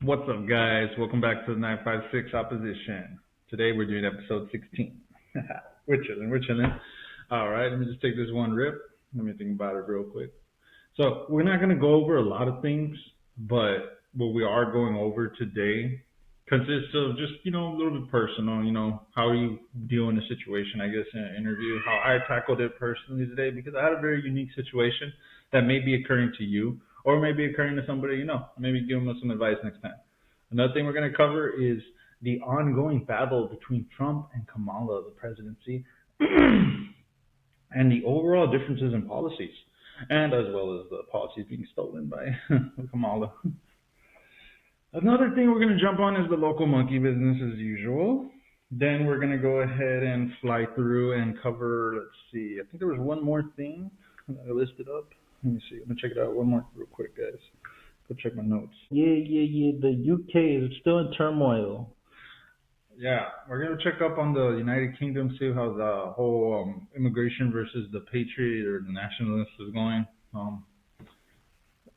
What's up, guys? Welcome back to the 956 Opposition. Today we're doing episode 16. we're chilling. All right, let me just take this one rip. Let me think about it real quick. So, we're not going to go over a lot of things, but what we are going over today consists of just, a little bit personal, how you deal in a situation, I guess, in an interview, how I tackled it personally today, because I had a very unique situation that may be occurring to you or may be occurring to somebody you know. Maybe give them some advice next time. Another thing we're going to cover is the ongoing battle between Trump and Kamala, the presidency, and the overall differences in policies, and as well as the policies being stolen by Kamala. Another thing we're going to jump on is the local monkey business as usual. Then we're going to go ahead and fly through and cover, let's see, I think there was one more thing that I listed up. Let me see. I'm going to check it out one more real quick, guys. Go check my notes. Yeah. The UK is still in turmoil. Yeah, we're going to check up on the United Kingdom, see how the whole immigration versus the patriot or the nationalist is going. Oh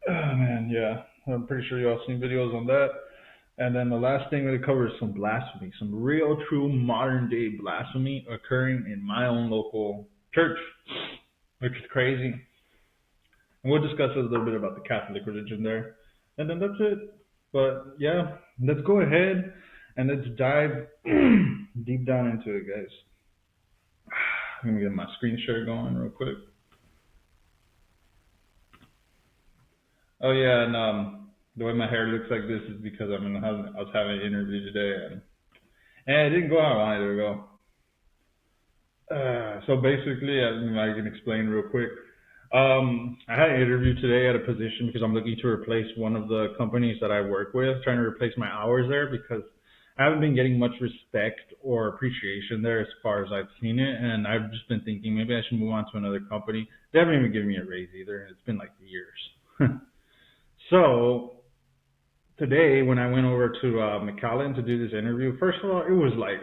man, yeah. I'm pretty sure you all seen videos on that. And then the last thing we're going to cover is some blasphemy, some real, true, modern day blasphemy occurring in my own local church, which is crazy. And we'll discuss a little bit about the Catholic religion there. And then that's it. But yeah, let's go ahead and let's dive deep down into it, guys. Let me get my screen share going real quick. Oh yeah, and the way my hair looks like this is because I was having an interview today, and it didn't go how I wanted it to go. So basically, I can explain real quick. I had an interview today at a position because I'm looking to replace one of the companies that I work with, trying to replace my hours there because I haven't been getting much respect or appreciation there as far as I've seen it, and I've just been thinking maybe I should move on to another company. They haven't even given me a raise either, and it's been like years. So today, when I went over to McAllen to do this interview, first of all, it was like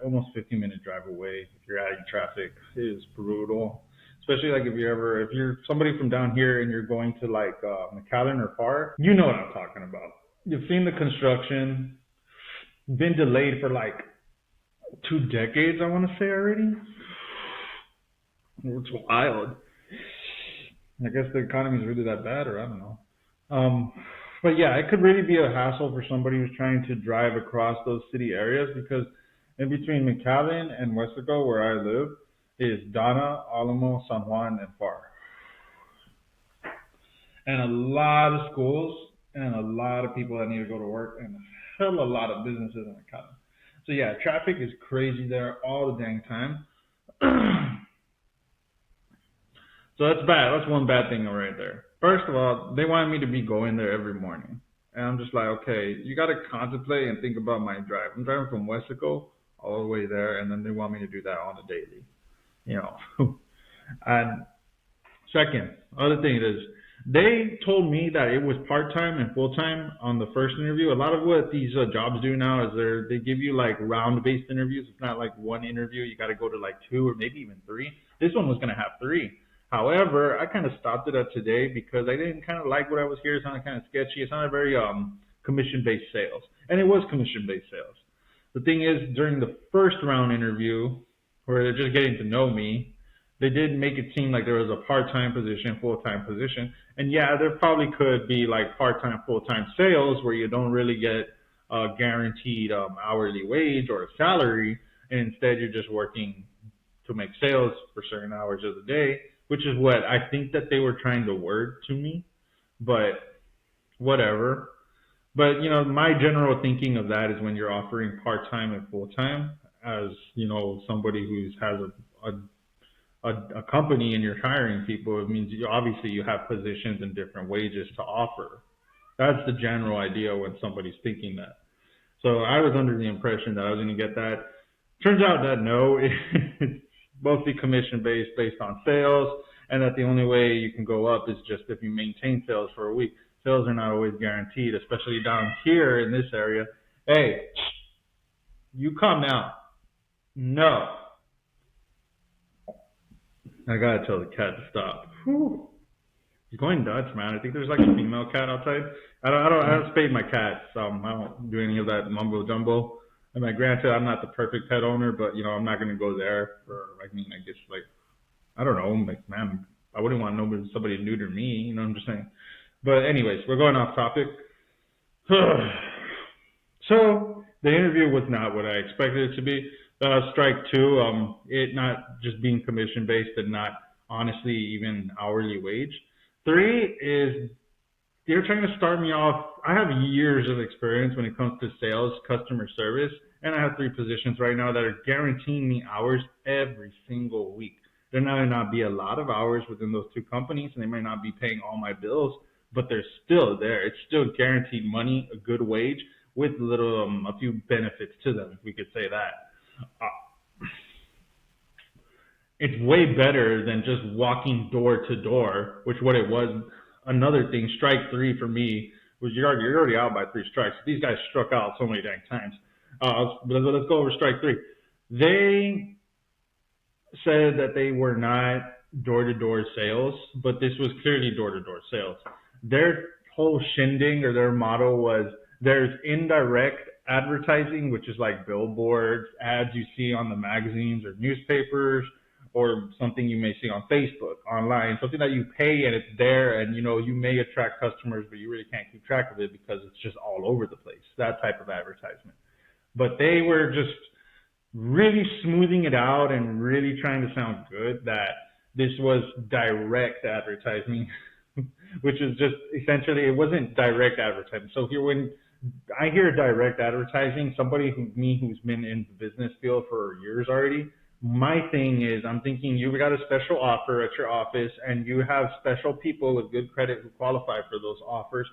almost 15-minute drive away. If you're out in traffic, it is brutal. Especially like if you're somebody from down here and you're going to like McAllen or far, you know what I'm talking about. You've seen the construction, been delayed for like 2 decades, I want to say already. It's wild. I guess the economy is really that bad, or I don't know. But yeah, it could really be a hassle for somebody who's trying to drive across those city areas because in between McAllen and Westaco, where I live, is Donna, Alamo, San Juan, and Far. And a lot of schools and a lot of people that need to go to work and a hell of a lot of businesses in McAllen. So yeah, traffic is crazy there all the dang time. So that's bad. That's one bad thing right there. First of all, they wanted me to be going there every morning. And I'm just like, okay, you got to contemplate and think about my drive. I'm driving from Westaco all the way there, and then they want me to do that on a daily, you know. And second, other thing is, they told me that it was part-time and full-time on the first interview. A lot of what these jobs do now is they give you like round-based interviews. It's not like one interview. You got to go to like two or maybe even three. This one was going to have three. However, I kind of stopped it at today because I didn't kind of like what I was hearing. It sounded kind of sketchy. It sounded very commission-based sales, and it was commission-based sales. The thing is, during the first round interview, where they're just getting to know me, they did make it seem like there was a part-time position, full-time position, and yeah, there probably could be like part-time, full-time sales where you don't really get a guaranteed hourly wage or a salary, and instead you're just working to make sales for certain hours of the day, which is what I think that they were trying to word to me, but whatever. But my general thinking of that is when you're offering part time and full time, as somebody who has a company and you're hiring people, it means obviously you have positions and different wages to offer. That's the general idea when somebody's thinking that. So I was under the impression that I was going to get that. Turns out that no, it's mostly commission based on sales, and that the only way you can go up is just if you maintain sales for a week. Sales are not always guaranteed, especially down here in this area. Hey, you come now. No. I gotta tell the cat to stop. Whew. He's going nuts, man. I think there's like a female cat outside. I don't spade my cats. I don't do any of that mumbo jumbo. I mean, granted, I'm not the perfect pet owner, but I'm not gonna go there for. I mean, I guess like I don't know, like man, I wouldn't want nobody somebody to neuter me. I'm just saying. But anyways, we're going off topic. So the interview was not what I expected it to be. Strike two, it not just being commission based and not honestly even hourly wage. Three is they're trying to start me off. I have years of experience when it comes to sales, customer service, and I have three positions right now that are guaranteeing me hours every single week. There might not be a lot of hours within those two companies, and they might not be paying all my bills, but they're still there. It's still guaranteed money, a good wage, with a few benefits to them, if we could say that. Uh, it's way better than just walking door to door, which what it was. Another thing, strike three for me was you're already out by three strikes. These guys struck out so many dang times. Let's go over strike three. They said that they were not door to door sales, but this was clearly door to door sales. Their whole shindig or their motto was there's indirect advertising, which is like billboards, ads you see on the magazines or newspapers, or something you may see on Facebook, online, something that you pay and it's there and you may attract customers, but you really can't keep track of it because it's just all over the place, that type of advertisement. But they were just really smoothing it out and really trying to sound good that this was direct advertising, which is just essentially it wasn't direct advertising. So here when I hear direct advertising, somebody who's been in the business field for years already, my thing is I'm thinking you've got a special offer at your office and you have special people with good credit who qualify for those offers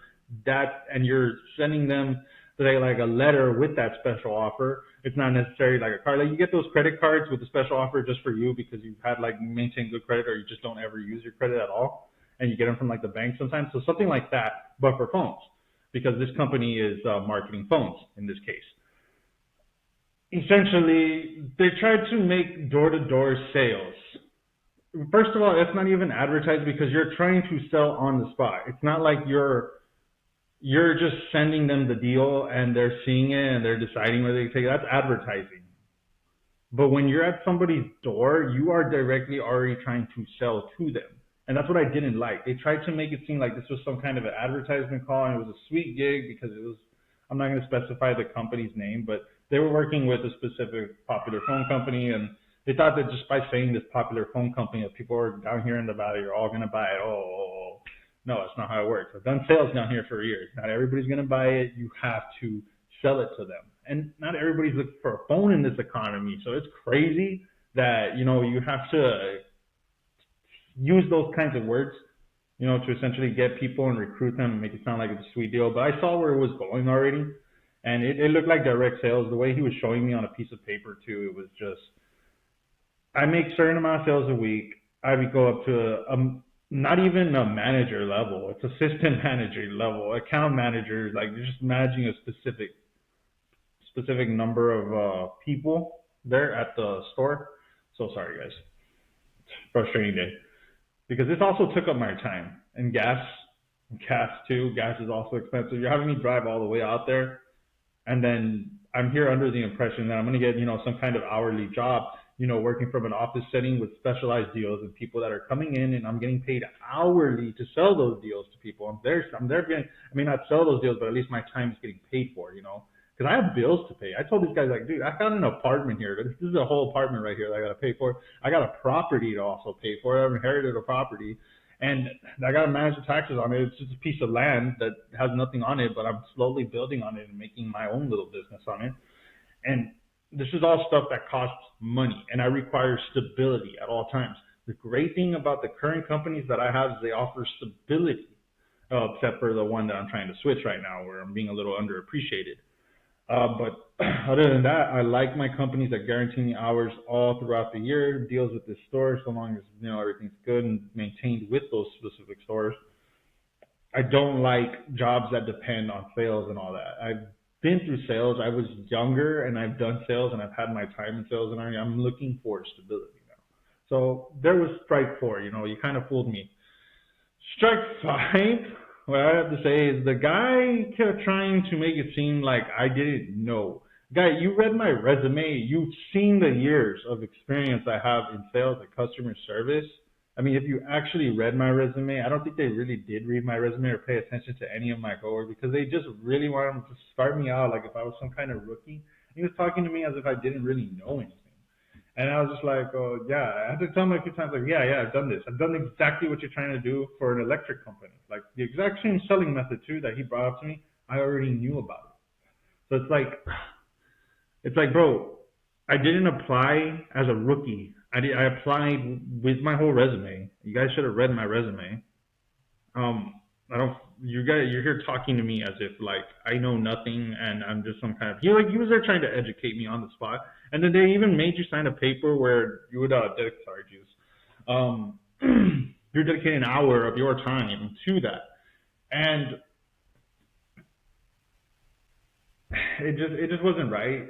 and you're sending them like a letter with that special offer. It's not necessarily like a card. Like you get those credit cards with a special offer just for you because you've had like maintained good credit or you just don't ever use your credit at all. And you get them from like the bank sometimes. So something like that, but for phones because this company is marketing phones in this case. Essentially, they tried to make door-to-door sales. First of all, it's not even advertised because you're trying to sell on the spot. It's not like you're just sending them the deal and they're seeing it and they're deciding whether they take it. That's advertising. But when you're at somebody's door, you are directly already trying to sell to them. And that's what I didn't like. They tried to make it seem like this was some kind of an advertisement call and it was a sweet gig because I'm not going to specify the company's name, but they were working with a specific popular phone company and they thought that just by saying this popular phone company that people are down here in the valley are all going to buy it. Oh, no, that's not how it works. I've done sales down here for years. Not everybody's going to buy it. You have to sell it to them. And not everybody's looking for a phone in this economy. So it's crazy that, you have to use those kinds of words, to essentially get people and recruit them and make it sound like it's a sweet deal. But I saw where it was going already. And it looked like direct sales. The way he was showing me on a piece of paper too, it was just, I make certain amount of sales a week. I would go up to not even a manager level. It's assistant manager level, account manager, like you're just managing a specific number of people there at the store. So sorry guys, it's a frustrating day because this also took up my time and gas too. Gas is also expensive. You're having me drive all the way out there, and then I'm here under the impression that I'm going to get some kind of hourly job, working from an office setting with specialized deals and people that are coming in, and I'm getting paid hourly to sell those deals to people. I'm there getting, I may not sell those deals, but at least my time is getting paid for, because I have bills to pay. I told these guys, like, dude, I got an apartment here. This is a whole apartment right here that I got to pay for. I got a property to also pay for. I've inherited a property, and I got to manage the taxes on it. It's just a piece of land that has nothing on it, but I'm slowly building on it and making my own little business on it. And this is all stuff that costs money, and I require stability at all times. The great thing about the current companies that I have is they offer stability, except for the one that I'm trying to switch right now where I'm being a little underappreciated. But other than that, I like my companies that guarantee me hours all throughout the year, deals with this store, so long as everything's good and maintained with those specific stores. I don't like jobs that depend on sales and all that. I've been through sales. I was younger and I've done sales and I've had my time in sales and I'm looking for stability now. So there was strike four. You kind of fooled me. Strike five. What I have to say is the guy kept trying to make it seem like I didn't know. Guy, you read my resume. You've seen the years of experience I have in sales and customer service. I mean, if you actually read my resume, I don't think they really did read my resume or pay attention to any of my coworkers because they just really wanted to start me out like if I was some kind of rookie. He was talking to me as if I didn't really know anything. And I was just like, oh, yeah. I had to tell him a few times, like, yeah, I've done this. I've done exactly what you're trying to do for an electric company. Like, the exact same selling method, too, that he brought up to me, I already knew about it. So it's like, bro, I didn't apply as a rookie. I applied with my whole resume. You guys should have read my resume. I don't. You guys, you're here talking to me as if like I know nothing and I'm just some kind of. He was there trying to educate me on the spot, and then they even made you sign a paper where you would dedicate charges. You're dedicating an hour of your time to that, and it just wasn't right.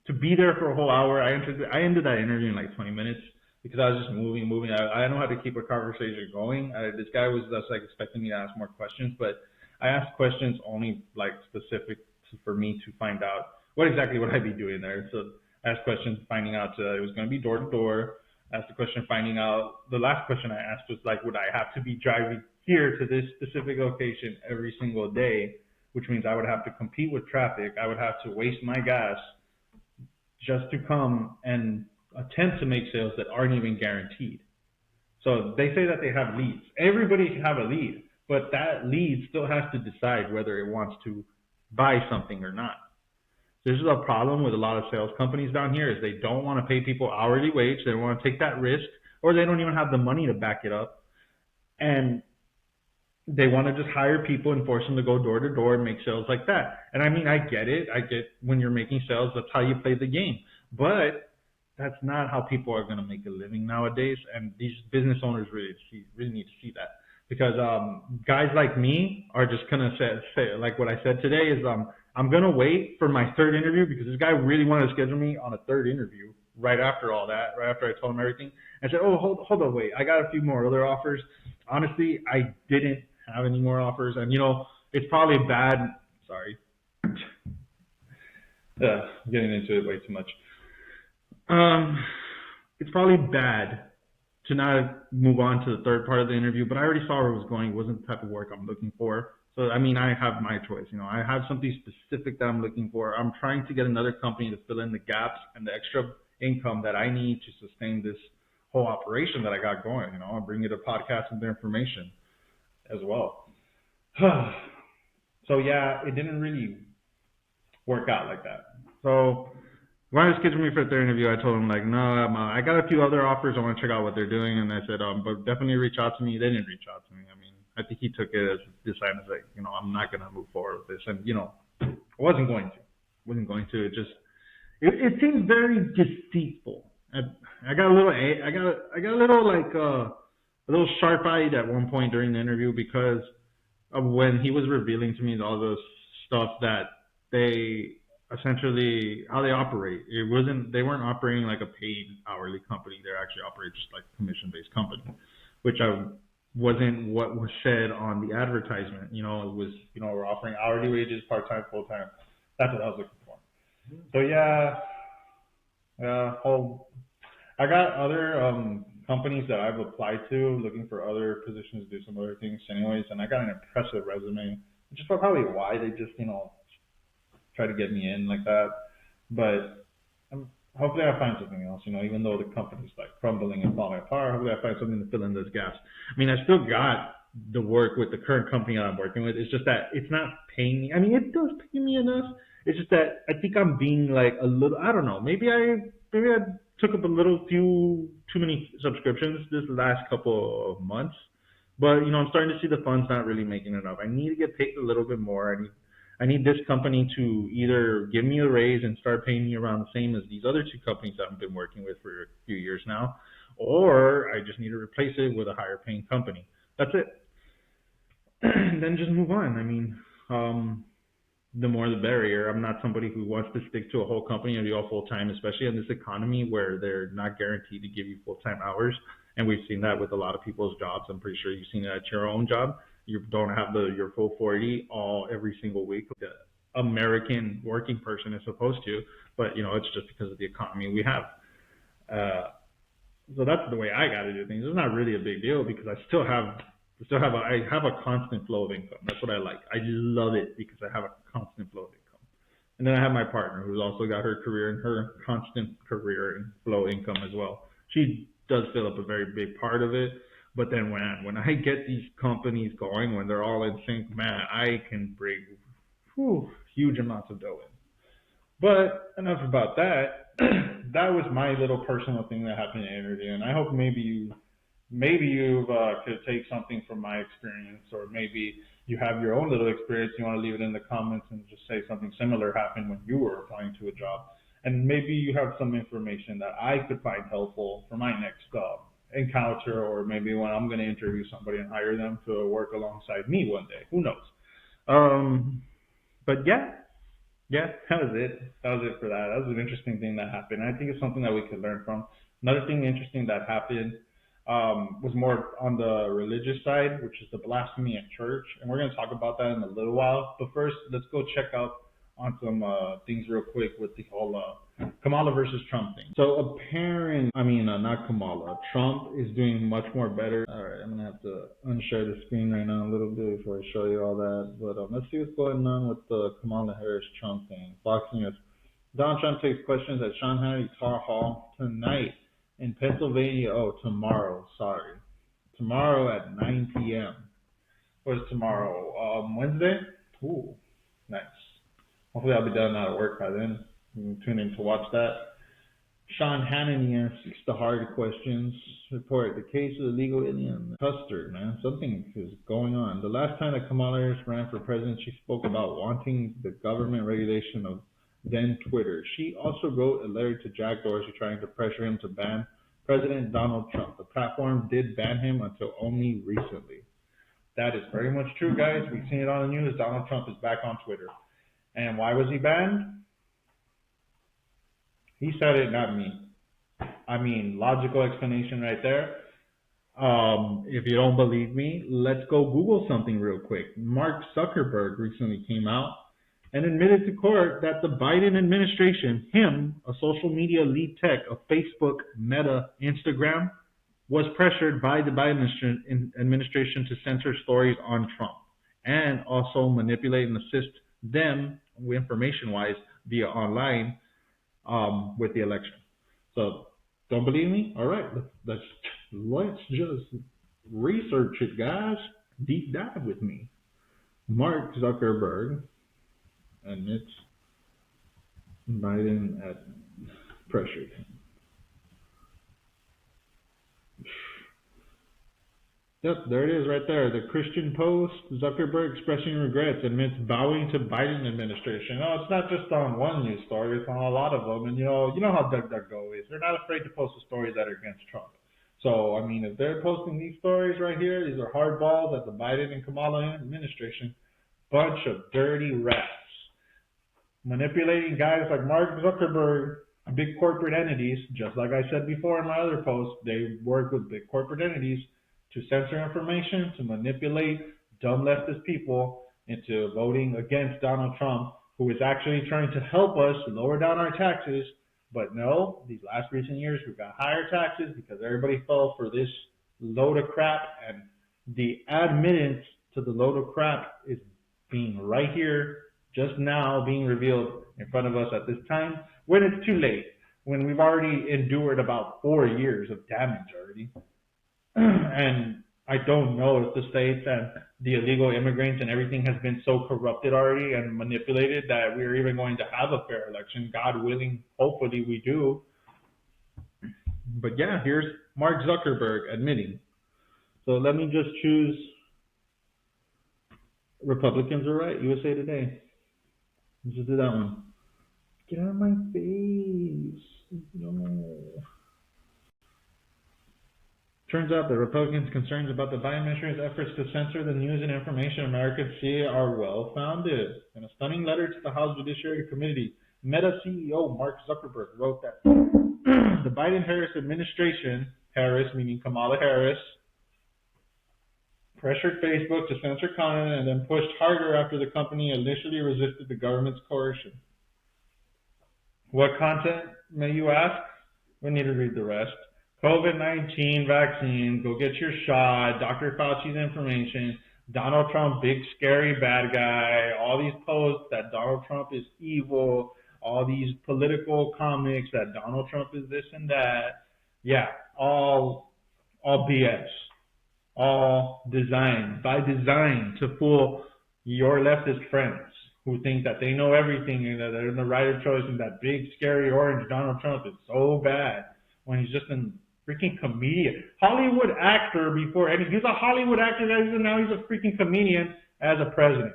To be there for a whole hour. I ended that interview in like 20 minutes because I was just moving. I know how to keep a conversation going. This guy was just like expecting me to ask more questions, but I asked questions only like specific for me to find out what exactly would I be doing there. So I asked questions finding out it was going to be door to door. I asked the question finding out. The last question I asked was like, would I have to be driving here to this specific location every single day? Which means I would have to compete with traffic. I would have to waste my gas just to come and attempt to make sales that aren't even guaranteed. So they say that they have leads. Everybody can have a lead, but that lead still has to decide whether it wants to buy something or not. This is a problem with a lot of sales companies down here is they don't want to pay people hourly wage. They don't want to take that risk, or they don't even have the money to back it up. And they want to just hire people and force them to go door to door and make sales like that. And I mean, I get it. I get when you're making sales, that's how you play the game. But that's not how people are going to make a living nowadays. And these business owners really need to see that because guys like me are just going to say like what I said today is I'm going to wait for my third interview because this guy really wanted to schedule me on a third interview right after all that, right after I told him everything. I said, oh, hold on, wait. I got a few more other offers. Honestly, I didn't have any more offers, and it's probably bad. Sorry, getting into it way too much. Um, it's probably bad to not move on to the third part of the interview, but I already saw where it was going. It wasn't the type of work I'm looking for. So I mean, I have my choice. I have something specific that I'm looking for. I'm trying to get another company to fill in the gaps and the extra income that I need to sustain this whole operation that I got going. I'll bring you the podcast and the information as well. So yeah, it didn't really work out like that. So when I was scheduling me for the third interview, I told him like, no, I got a few other offers. I want to check out what they're doing, and I said, but definitely reach out to me. They didn't reach out to me. I mean, I think he took it as this sign as like, I'm not gonna move forward with this, and I wasn't going to. It just, it seems very deceitful. I got a little, I got a little like a little sharp-eyed at one point during the interview because of when he was revealing to me all those stuff that they essentially how they operate. They weren't operating like a paid hourly company. They're actually operating just like a commission based company, which I wasn't what was said on the advertisement. It was we're offering hourly wages, part time, full time. That's what I was looking for. So yeah, I got other companies that I've applied to looking for other positions to do some other things anyways, and I got an impressive resume, which is probably why they just, try to get me in like that. But hopefully I find something else, even though the company's like crumbling and falling apart, hopefully I find something to fill in those gaps. I mean, I still got the work with the current company that I'm working with. It's just that it's not paying me. I mean, it does pay me enough. It's just that I think I'm being like a little, I don't know, maybe I took up a little too many subscriptions this last couple of months. But I'm starting to see the funds not really making enough. I need to get paid a little bit more. I need this company to either give me a raise and start paying me around the same as these other two companies that I've been working with for a few years now, or I just need to replace it with a higher paying company. That's it. And then just move on. I mean, the more the barrier. I'm not somebody who wants to stick to a whole company and be all full time, especially in this economy where they're not guaranteed to give you full time hours. And we've seen that with a lot of people's jobs. I'm pretty sure you've seen it at your own job. You don't have your full 40 all every single week. The American working person is supposed to, but it's just because of the economy we have. Uh, so that's the way I got to do things. It's not really a big deal because I have a constant flow of income. That's what I like. I love it because I have a constant flow of income. And then I have my partner who's also got her career and her constant career and flow income as well. She does fill up a very big part of it. But then when I get these companies going, when they're all in sync, man, I can bring huge amounts of dough in. But enough about that. That was my little personal thing that happened in interview, and I hope maybe you could take something from my experience, or maybe you have your own little experience. You want to leave it in the comments and just say something similar happened when you were applying to a job, and maybe you have some information that I could find helpful for my next encounter, or maybe when I'm going to interview somebody and hire them to work alongside me one day. Who knows? But yeah, that was it. That was it for that. That was an interesting thing that happened. I think it's something that we could learn from. Another thing interesting that happened was more on the religious side, which is the blasphemy at church, and we're going to talk about that in a little while. But first, let's go check out on some things real quick with the whole Kamala versus Trump thing. So not Kamala. Trump is doing much more better. All right, I'm gonna have to unshare the screen right now a little bit before I show you all that. But let's see what's going on with the Kamala Harris Trump thing. Fox News. Donald Trump takes questions at Sean Hannity Town Hall tonight in Pennsylvania. Oh, tomorrow. Sorry, tomorrow at 9 p.m. What's tomorrow? Wednesday. Ooh, nice. Hopefully I'll be done out of work by then. You can tune in to watch that. Sean Hannity asks the hard questions. Report the case of the illegal alien Custer, man. Something is going on. The last time that Kamala Harris ran for president, she spoke about wanting the government regulation of then Twitter. She also wrote a letter to Jack Dorsey trying to pressure him to ban President Donald Trump. The platform did ban him until only recently. That is very much true, guys. We've seen it on the news. Donald Trump is back on Twitter. And why was he banned? He said it, not me. I mean, logical explanation right there. If you don't believe me, let's go Google something real quick. Mark Zuckerberg recently came out and admitted to court that the Biden administration, him, a social media lead tech of Facebook, Meta, Instagram, was pressured by the Biden administration to censor stories on Trump and also manipulate and assist them information-wise via online with the election. So don't believe me? All right, let's just research it, guys. Deep dive with me. Mark Zuckerberg admits Biden had pressured him. Yep, there it is right there. The Christian Post, Zuckerberg expressing regrets, admits bowing to Biden administration. No, it's not just on one news story, it's on a lot of them. And you know how DuckDuckGo is. They're not afraid to post the stories that are against Trump. So, I mean, if they're posting these stories right here, these are hardballs at the Biden and Kamala administration. Bunch of dirty rats. Manipulating guys like Mark Zuckerberg, big corporate entities, just like I said before in my other post, they work with big corporate entities to censor information, to manipulate dumb leftist people into voting against Donald Trump, who is actually trying to help us lower down our taxes. But no, these last recent years we've got higher taxes because everybody fell for this load of crap, and the admittance to the load of crap is being right here, just now being revealed in front of us at this time, when it's too late, when we've already endured about 4 years of damage already. And I don't know if the states and the illegal immigrants and everything has been so corrupted already and manipulated that we're even going to have a fair election. God willing, hopefully we do. But yeah, here's Mark Zuckerberg admitting. So let me just choose Republicans are right, USA Today. Let's just do that one. Get out of my face. No. Turns out that Republicans' concerns about the Biden administration's efforts to censor the news and information Americans see are well-founded. In a stunning letter to the House Judiciary Committee, Meta CEO Mark Zuckerberg wrote that the Biden-Harris administration Harris, meaning Kamala Harris, pressured Facebook to censor content and then pushed harder after the company initially resisted the government's coercion. What content, may you ask? We need to read the rest. COVID-19 vaccine, go get your shot, Dr. Fauci's information, Donald Trump, big scary bad guy, all these posts that Donald Trump is evil, all these political comics that Donald Trump is this and that. Yeah, all BS. All designed, by design, to fool your leftist friends who think that they know everything and that they're in the right of choice and that big, scary, orange Donald Trump is so bad when he's just a freaking comedian. Hollywood actor before any, he's a Hollywood actor and now he's a freaking comedian as a president.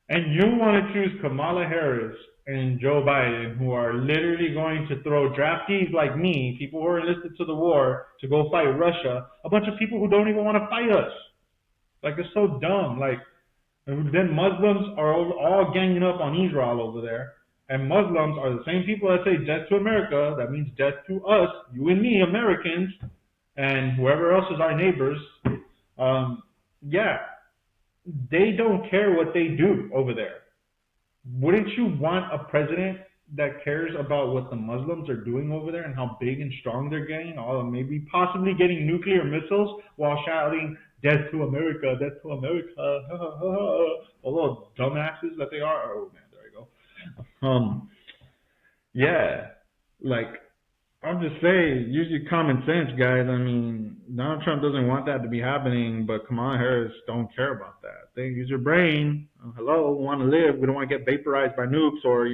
And you want to choose Kamala Harris and Joe Biden, who are literally going to throw draftees like me, people who are enlisted to the war to go fight Russia, a bunch of people who don't even want to fight us. Like, it's so dumb. Like, then Muslims are all ganging up on Israel over there. And Muslims are the same people that say death to America. That means death to us, you and me, Americans, and whoever else is our neighbors. Yeah, they don't care what they do over there. Wouldn't you want a president that cares about what the Muslims are doing over there and how big and strong they're getting, or maybe possibly getting nuclear missiles while shouting, death to America, death to America, all those dumbasses that they are. Oh man, there I go. Yeah, like, I'm just saying, use your common sense, guys. I mean, Donald Trump doesn't want that to be happening, but Kamala Harris don't care about that. They use your brain. Hello, we want to live. We don't want to get vaporized by nukes or,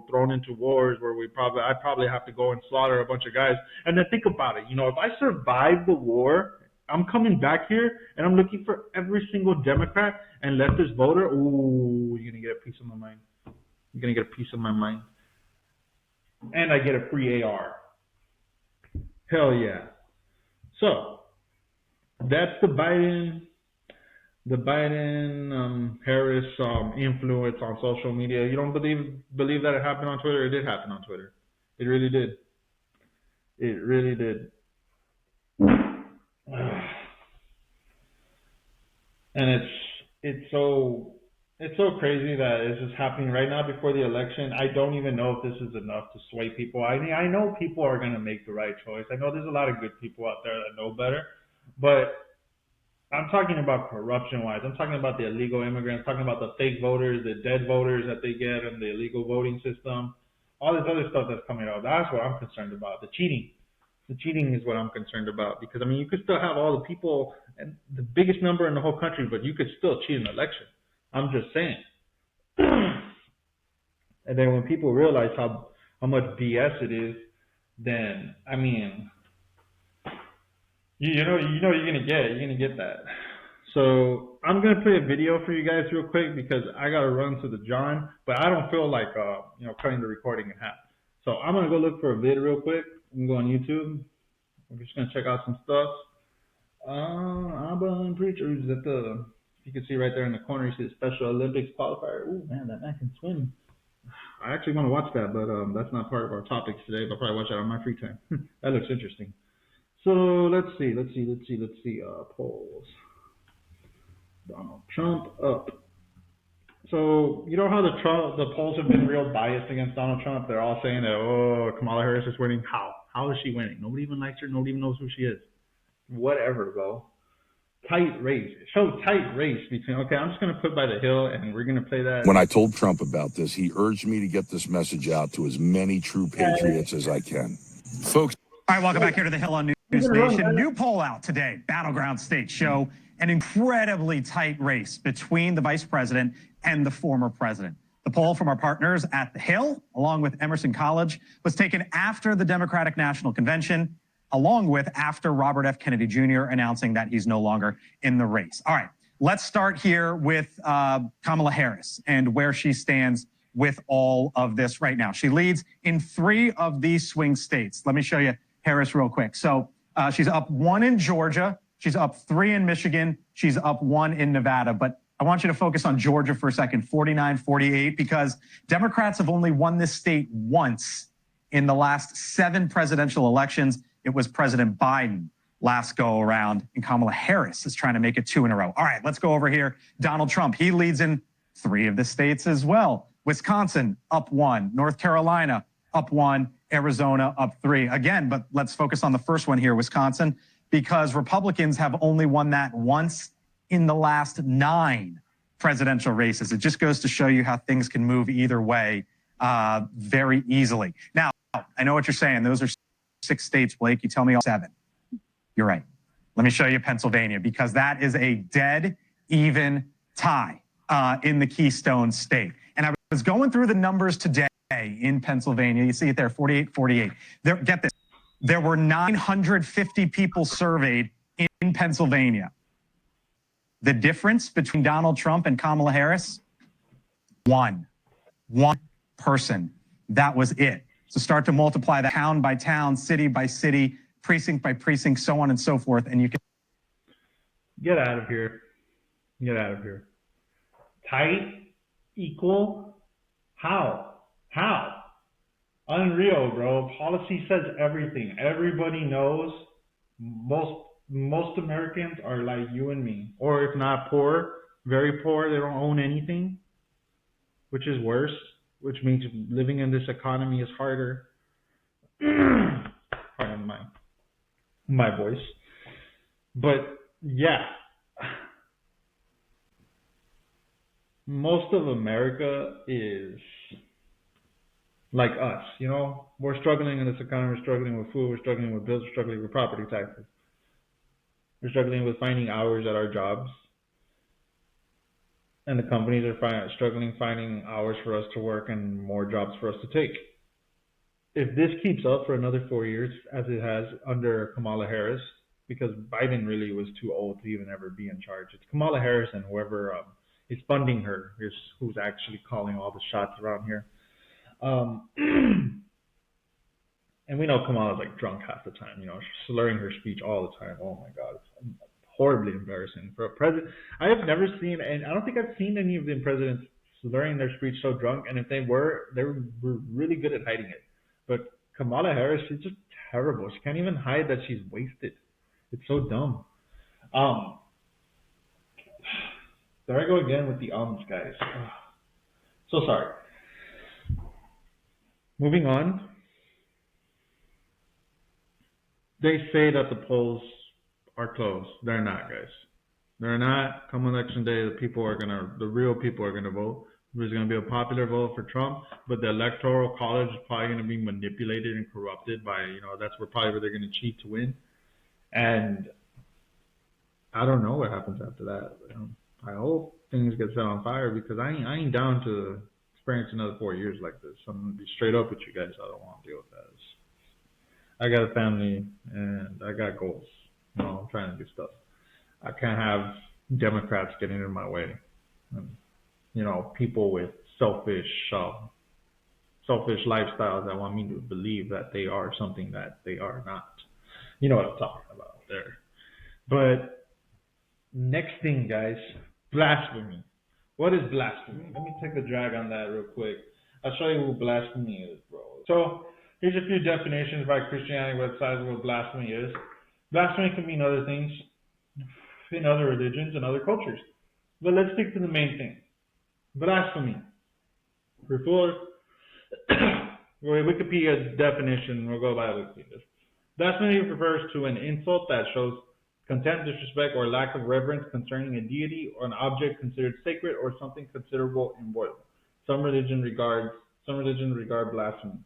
thrown into wars where I probably have to go and slaughter a bunch of guys. And then think about it. If I survive the war, I'm coming back here and I'm looking for every single Democrat and leftist voter. Ooh, you're going to get a piece of my mind. You're going to get a piece of my mind. And I get a free AR. Hell yeah. So that's the Biden Harris influence on social media. You don't believe that it happened on Twitter? It did happen on Twitter. It really did. It really did. And it's so crazy that it's just happening right now before the election. I don't even know if this is enough to sway people. I mean, I know people are going to make the right choice. I know there's a lot of good people out there that know better, but I'm talking about corruption-wise. I'm talking about the illegal immigrants, talking about the fake voters, the dead voters that they get in the illegal voting system, all this other stuff that's coming out. That's what I'm concerned about, the cheating. The cheating is what I'm concerned about because, I mean, you could still have all the people and the biggest number in the whole country, but you could still cheat an election. I'm just saying. And then when people realize how much BS it is, then, I mean, you know you're gonna get that. So I'm gonna play a video for you guys real quick because I gotta run to the John, but I don't feel like cutting the recording in half. So I'm gonna go look for a vid real quick. I'm gonna go on YouTube. I'm just gonna check out some stuff. Auburn Preachers at the, you can see right there in the corner, you see the Special Olympics qualifier. Ooh, man, that man can swim. I actually want to watch that, but that's not part of our topics today. But I'll probably watch that on my free time. That looks interesting. So let's see. Polls. Donald Trump up. So you know how the polls have been real biased against Donald Trump? They're all saying that, Kamala Harris is winning. How is she winning? Nobody even likes her. Nobody even knows who she is. Whatever, bro. Tight race. Tight race between, okay, I'm just going to put by the Hill and we're going to play that. When I told Trump about this, he urged me to get this message out to as many true patriots as I can. Folks. All right, welcome back here to the Hill on News Nation. New poll out today. Battleground states show an incredibly tight race between the vice president and the former president. The poll from our partners at the Hill, along with Emerson College, was taken after the Democratic National Convention, along with after Robert F. Kennedy Jr. announcing that he's no longer in the race. All right, let's start here with Kamala Harris and where she stands with all of this right now. She leads in 3 of these swing states. Let me show you Harris real quick. So she's up 1 in Georgia. She's up 3 in Michigan. She's up 1 in Nevada. But I want you to focus on Georgia for a second, 49-48, because Democrats have only won this state once in the last 7 presidential elections. It was President Biden last go around, and Kamala Harris is trying to make it 2 in a row. All right, let's go over here. Donald Trump, he leads in 3 of the states as well. Wisconsin, up 1. North Carolina, up 1. Arizona, up 3. Again, but let's focus on the first one here, Wisconsin, because Republicans have only won that once in the last 9 presidential races. It just goes to show you how things can move either way very easily. Now, I know what you're saying. Those are 6 states, Blake. You tell me all 7. You're right. Let me show you Pennsylvania, because that is a dead even tie in the Keystone State. And I was going through the numbers today in Pennsylvania. You see it there, 48-48. Get this. There were 950 people surveyed in Pennsylvania. The difference between Donald Trump and Kamala Harris, one person. That was it. So start to multiply that town by town, city by city, precinct by precinct, so on and so forth, and you can get out of here. Get out of here. Tight, equal, how? Unreal, bro. Policy says everything. Everybody knows. Most Americans are like you and me, or if not poor, very poor. They don't own anything, which is worse, which means living in this economy is harder. Pardon my voice. But yeah, most of America is like us, you know. We're struggling in this economy. We're struggling with food. We're struggling with bills. We're struggling with property taxes. We're struggling with finding hours at our jobs. And the companies are struggling finding hours for us to work and more jobs for us to take. If this keeps up for another 4 years, as it has under Kamala Harris, because Biden really was too old to even ever be in charge. It's Kamala Harris and whoever is funding her is who's actually calling all the shots around here. And we know Kamala's like drunk half the time, you know, she's slurring her speech all the time. Oh my God, it's horribly embarrassing for a president. I have never seen, and I don't think I've seen any of the presidents slurring their speech so drunk. And if they were really good at hiding it. But Kamala Harris, she's just terrible. She can't even hide that she's wasted. It's so dumb. There I go again with the guys. So sorry. Moving on. They say that the polls are closed. They're not, guys. They're not. Come election day, the real people are gonna vote. There's gonna be a popular vote for Trump, but the electoral college is probably gonna be manipulated and corrupted by, you know, that's probably where they're gonna cheat to win. And I don't know what happens after that. I hope things get set on fire, because I ain't down to experience another 4 years like this. I'm gonna be straight up with you guys. I don't want to deal with that. I got a family and I got goals. You know, I'm trying to do stuff. I can't have Democrats getting in my way. And, you know, people with selfish lifestyles that want me to believe that they are something that they are not. You know what I'm talking about there. But next thing, guys, blasphemy. What is blasphemy? Let me take a drag on that real quick. I'll show you what blasphemy is, bro. So here's a few definitions by Christianity websites of what blasphemy is. Blasphemy can mean other things in other religions and other cultures. But let's stick to the main thing. Blasphemy. Before Wikipedia definition, we'll go by Wikipedia. Blasphemy refers to an insult that shows contempt, disrespect, or lack of reverence concerning a deity or an object considered sacred or something considerable and royal. Some religions regard blasphemy.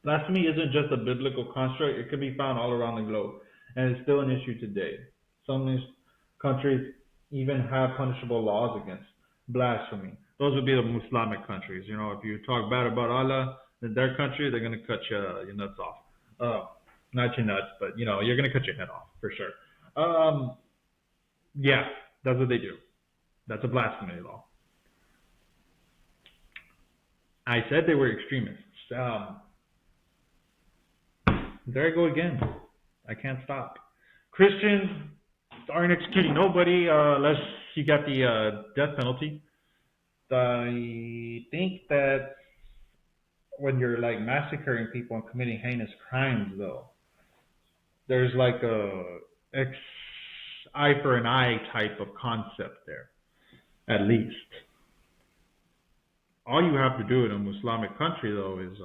Blasphemy isn't just a biblical construct. It can be found all around the globe, and it's still an issue today. Some countries even have punishable laws against blasphemy. Those would be the Islamic countries. You know, if you talk bad about Allah in their country, they're going to cut your nuts off. Not your nuts, but, you know, you're going to cut your head off for sure. Yeah, that's what they do. That's a blasphemy law. I said they were extremists. There I go again. I can't stop. Christians aren't executing nobody unless you got the death penalty. I think that when you're like massacring people and committing heinous crimes, though, there's like a eye for an eye type of concept there, at least. All you have to do in a Islamic country, though, is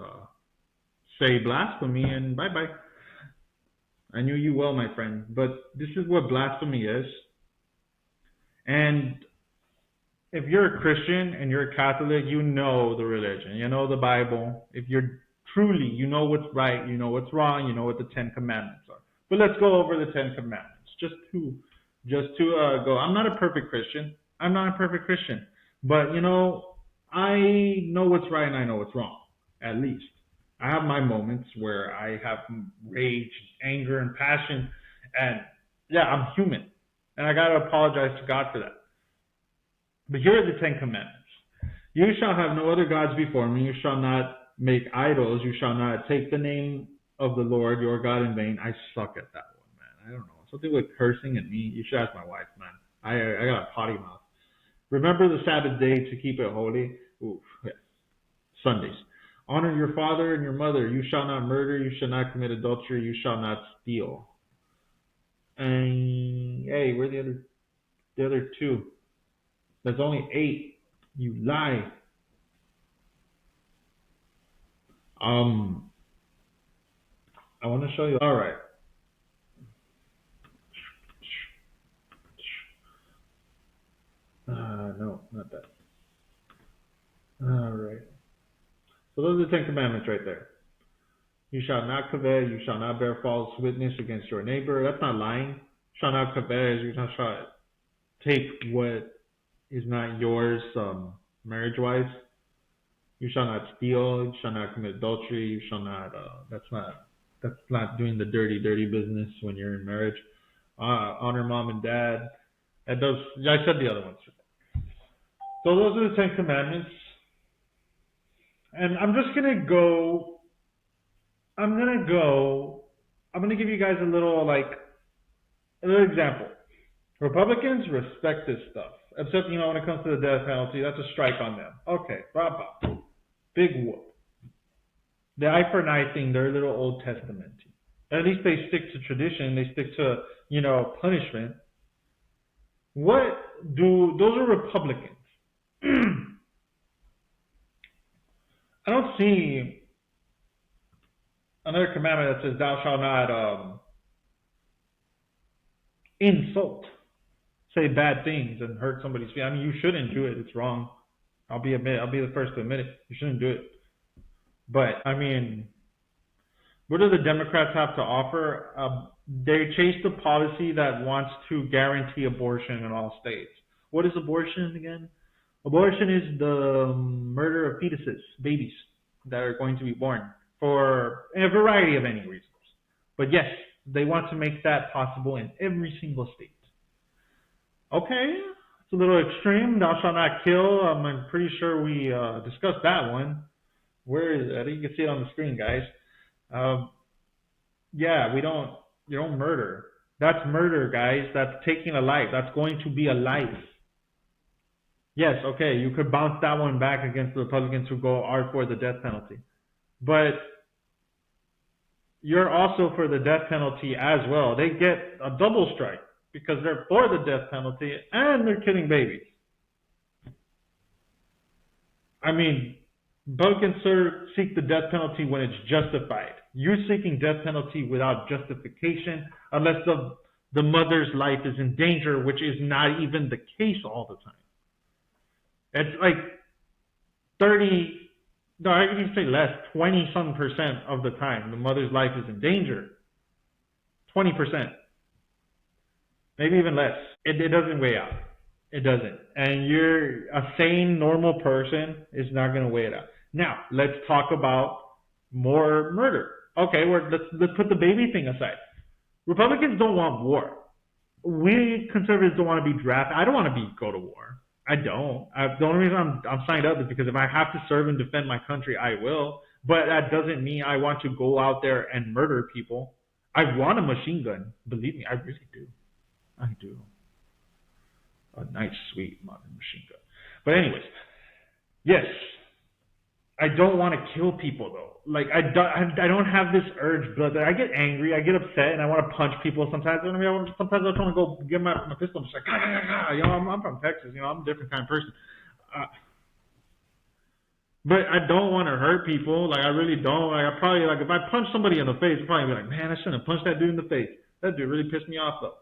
say blasphemy and bye bye. I knew you well, my friend, but this is what blasphemy is. And if you're a Christian and you're a Catholic, you know the religion, you know the Bible. If you're truly, you know what's right, you know what's wrong, you know what the Ten Commandments are. But let's go over the Ten Commandments, just to go. I'm not a perfect Christian. I'm not a perfect Christian, but I know what's right and I know what's wrong. At least I have my moments where I have rage, anger, and passion, and yeah, I'm human, and I gotta apologize to God for that. But here are the Ten Commandments. You shall have no other gods before me. You shall not make idols. You shall not take the name of the Lord your God in vain. I suck at that one, man. I don't know. Something with cursing and me. You should ask my wife, man. I got a potty mouth. Remember the Sabbath day to keep it holy. Ooh, yeah. Sundays. Honor your father and your mother. You shall not murder. You shall not commit adultery. You shall not steal. And hey, where are the other two? There's only 8. You lie. I want to show you. All right. No, not that. All right. So those are the Ten Commandments right there. You shall not covet. You shall not bear false witness against your neighbor. That's not lying. You shall not covet. You shall take what is not yours, marriage-wise. You shall not steal. You shall not commit adultery. You shall not. That's not doing the dirty business when you're in marriage. Honor mom and dad. I said the other ones. So those are the Ten Commandments. And I'm gonna give you guys a little example. Republicans respect this stuff. Except, when it comes to the death penalty, that's a strike on them. Okay, bravo. Big whoop. The eye for an eye thing, they're a little Old Testament. At least they stick to tradition. They stick to, punishment. Those are Republicans. I don't see another commandment that says thou shalt not insult, say bad things and hurt somebody's feelings. I mean, you shouldn't do it. It's wrong. I'll be the first to admit it. You shouldn't do it. But I mean, what do the Democrats have to offer? They chase the policy that wants to guarantee abortion in all states. What is abortion again? Abortion is the murder of fetuses, babies that are going to be born for a variety of any reasons. But yes, they want to make that possible in every single state. Okay, it's a little extreme. Thou shalt not kill. I'm pretty sure we discussed that one. Where is it? You can see it on the screen, guys. Yeah, you don't murder. That's murder, guys. That's taking a life. That's going to be a life. Yes, okay, you could bounce that one back against the Republicans who are for the death penalty. But you're also for the death penalty as well. They get a double strike because they're for the death penalty and they're killing babies. I mean, Republicans seek the death penalty when it's justified. You're seeking death penalty without justification unless the mother's life is in danger, which is not even the case all the time. It's like 20-some% of the time, the mother's life is in danger. 20%. Maybe even less. It doesn't weigh out. It doesn't. And a sane, normal person is not going to weigh it out. Now, let's talk about more murder. Okay, let's put the baby thing aside. Republicans don't want war. We conservatives don't want to be drafted. I don't want to go to war. I don't. The only reason I'm signed up is because if I have to serve and defend my country, I will. But that doesn't mean I want to go out there and murder people. I want a machine gun. Believe me, I really do. I do. A nice, sweet modern machine gun. But anyways, yes, I don't want to kill people though. Like I don't have this urge, but I get angry, I get upset, and I want to punch people sometimes. I mean, sometimes I just want to go get my pistol. I'm just like, you know, I'm from Texas. You know, I'm a different kind of person. But I don't want to hurt people. Like I really don't. Like I probably like if I punch somebody in the face, I'd probably be like, man, I shouldn't have punched that dude in the face. That dude really pissed me off though.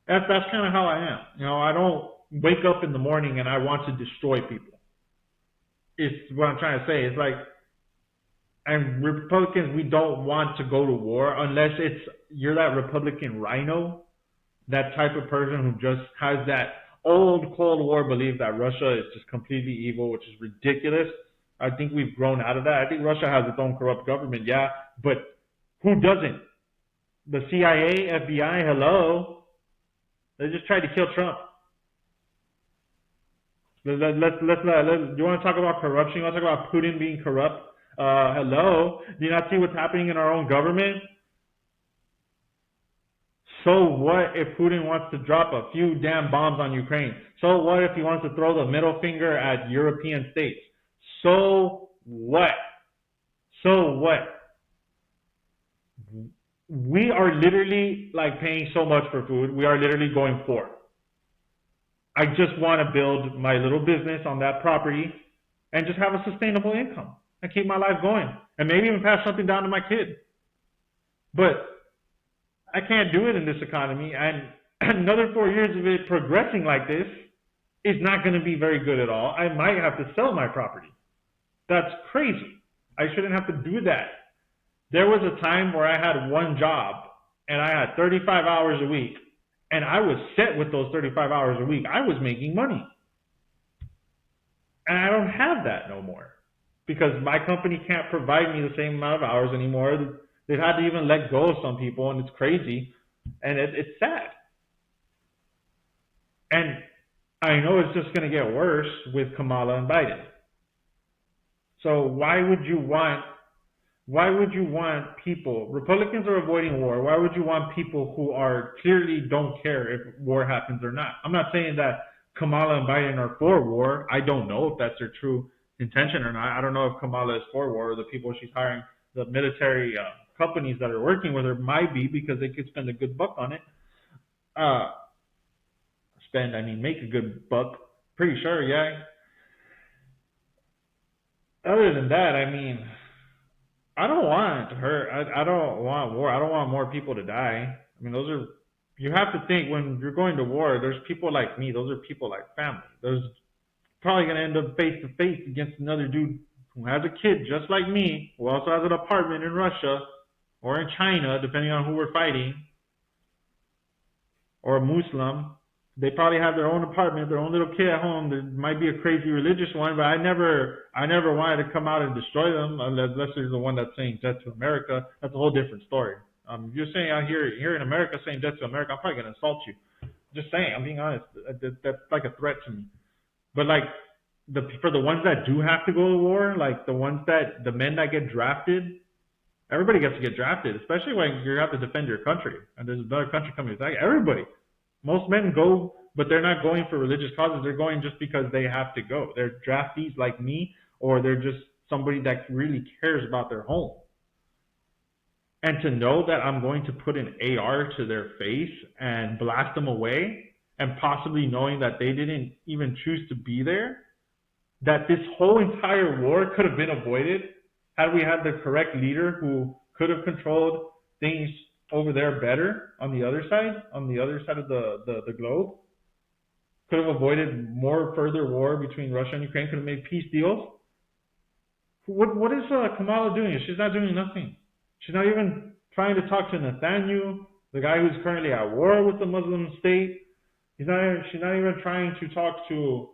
That's kind of how I am. You know, I don't wake up in the morning and I want to destroy people. It's what I'm trying to say. It's like, and Republicans, we don't want to go to war unless you're that Republican rhino, that type of person who just has that old Cold War belief that Russia is just completely evil, which is ridiculous. I think we've grown out of that. I think Russia has its own corrupt government, yeah, but who doesn't? The CIA, FBI, hello. They just tried to kill Trump. Do you want to talk about corruption? You want to talk about Putin being corrupt? Hello? Do you not see what's happening in our own government? So what if Putin wants to drop a few damn bombs on Ukraine? So what if he wants to throw the middle finger at European states? So what? So what? We are literally like paying so much for food. We are literally going poor. I just want to build my little business on that property and just have a sustainable income and keep my life going and maybe even pass something down to my kid. But I can't do it in this economy, and another 4 years of it progressing like this is not going to be very good at all. I might have to sell my property. That's crazy. I shouldn't have to do that. There was a time where I had one job and I had 35 hours a week, and I was set with those 35 hours a week. I was making money. And I don't have that no more because my company can't provide me the same amount of hours anymore. They've had to even let go of some people, and it's crazy, and it's sad. And I know it's just going to get worse with Kamala and Biden. So why would you want people, Republicans are avoiding war, why would you want people who are clearly don't care if war happens or not? I'm not saying that Kamala and Biden are for war. I don't know if that's their true intention or not. I don't know if Kamala is for war or the people she's hiring, the military companies that are working with her might be because they could spend a good buck on it. Make a good buck. Pretty sure, yeah. Other than that, I mean, I don't want her. I don't want war. I don't want more people to die. I mean, you have to think when you're going to war, there's people like me. Those are people like family. There's probably going to end up face to face against another dude who has a kid just like me, who also has an apartment in Russia or in China, depending on who we're fighting, or a Muslim. They probably have their own apartment, their own little kid at home. There might be a crazy religious one, but I never wanted to come out and destroy them unless there's the one that's saying death to America. That's a whole different story. If you're saying out here in America saying death to America, I'm probably going to insult you. Just saying, I'm being honest. That's like a threat to me. But like for the ones that do have to go to war, like the men that get drafted, everybody gets to get drafted, especially when you have to defend your country and there's another country coming to attack. Everybody. Most men go, but they're not going for religious causes. They're going just because they have to go. They're draftees like me, or they're just somebody that really cares about their home. And to know that I'm going to put an AR to their face and blast them away, and possibly knowing that they didn't even choose to be there, that this whole entire war could have been avoided had we had the correct leader who could have controlled things over there better on the other side of the globe, could have avoided more further war between Russia and Ukraine, could have made peace deals. What is Kamala doing? She's not doing nothing. She's not even trying to talk to Netanyahu, the guy who's currently at war with the Muslim state. She's not even trying to talk to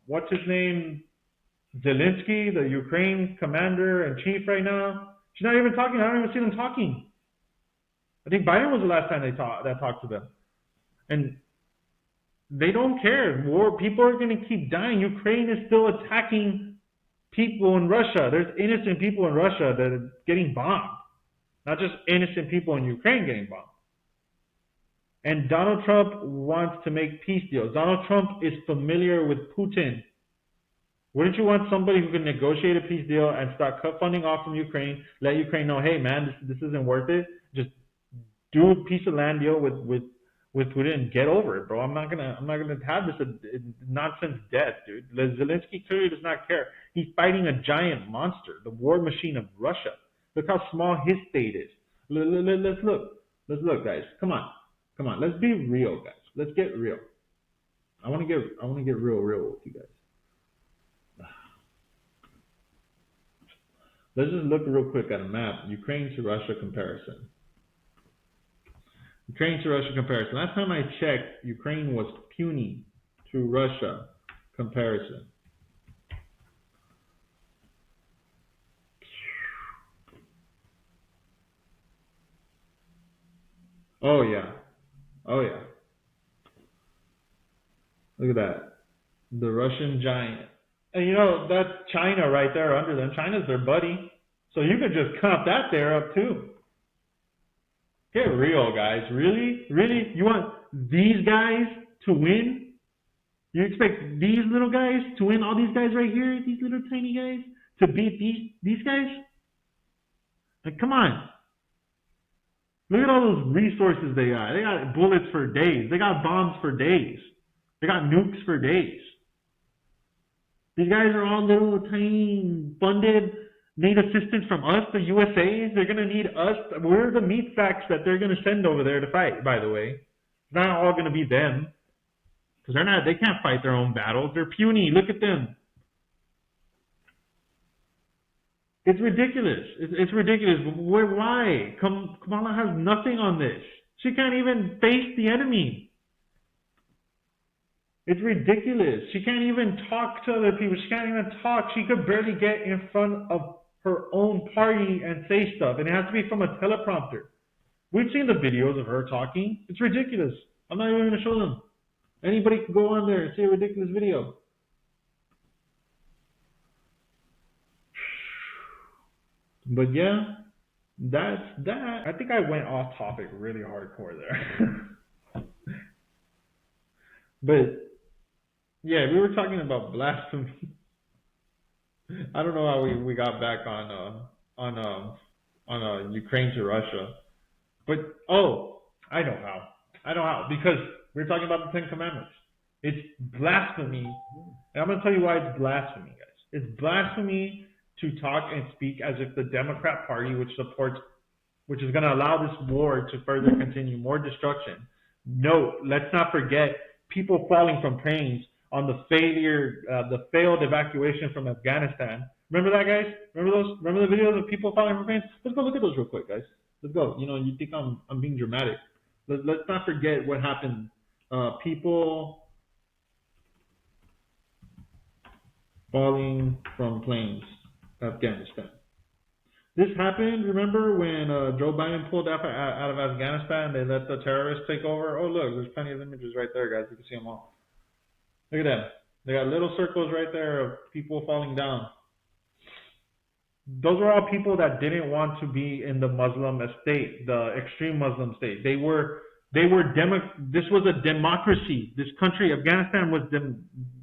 what's his name, Zelensky, the Ukraine commander-in-chief right now. She's not even talking. I don't even see them talking. I think Biden was the last time they talked to them. And they don't care. People are going to keep dying. Ukraine is still attacking people in Russia. There's innocent people in Russia that are getting bombed. Not just innocent people in Ukraine getting bombed. And Donald Trump wants to make peace deals. Donald Trump is familiar with Putin. Wouldn't you want somebody who can negotiate a peace deal and start cut funding off from Ukraine, let Ukraine know, hey man, this isn't worth it. Just do a piece of land deal with Putin and get over it, bro. I'm not gonna have this nonsense death, dude. Zelensky clearly does not care. He's fighting a giant monster, the war machine of Russia. Look how small his state is. Let's look, guys. Come on. Let's be real, guys. Let's get real. I want to get real with you guys. Let's just look real quick at a map. Ukraine to Russia comparison. Ukraine to Russia comparison. Last time I checked, Ukraine was puny to Russia comparison. Oh yeah. Look at that. The Russian giant. And that's China right there under them. China's their buddy. So you could just comp that there up too. Get real, guys. Really? You want these guys to win? You expect these little guys to win? All these guys right here, these little tiny guys, to beat these guys? Like, come on. Look at all those resources they got. They got bullets for days. They got bombs for days. They got nukes for days. These guys are all little tiny funded, need assistance from us, the USA. They're going to need us. We're the meat sacks that they're going to send over there to fight, by the way. It's not all going to be them. Because they can't fight their own battles. They're puny. Look at them. It's ridiculous. It's ridiculous. Why? Kamala has nothing on this. She can't even face the enemy. It's ridiculous. She can't even talk to other people. She can't even talk. She could barely get in front of her own party and say stuff. And it has to be from a teleprompter. We've seen the videos of her talking. It's ridiculous. I'm not even going to show them. Anybody can go on there and see a ridiculous video. But yeah, that's that. I think I went off topic really hardcore there. But yeah, we were talking about blasphemy. I don't know how we got back on Ukraine to Russia. But I know how. Because we're talking about the Ten Commandments. It's blasphemy. And I'm going to tell you why it's blasphemy, guys. It's blasphemy to talk and speak as if the Democrat Party, which is going to allow this war to further continue, more destruction. No, let's not forget people falling from planes on the failed evacuation from Afghanistan. Remember that, guys? Remember the videos of people falling from planes? Let's go look at those real quick, guys. Let's go. You think I'm being dramatic. Let's not forget what happened. People falling from planes, Afghanistan. This happened, remember, when Joe Biden pulled out of Afghanistan, they let the terrorists take over? Oh, look, there's plenty of images right there, guys. You can see them all. Look at that. They got little circles right there of people falling down. Those were all people that didn't want to be in the Muslim state, the extreme Muslim state. This was a democracy. This country, Afghanistan,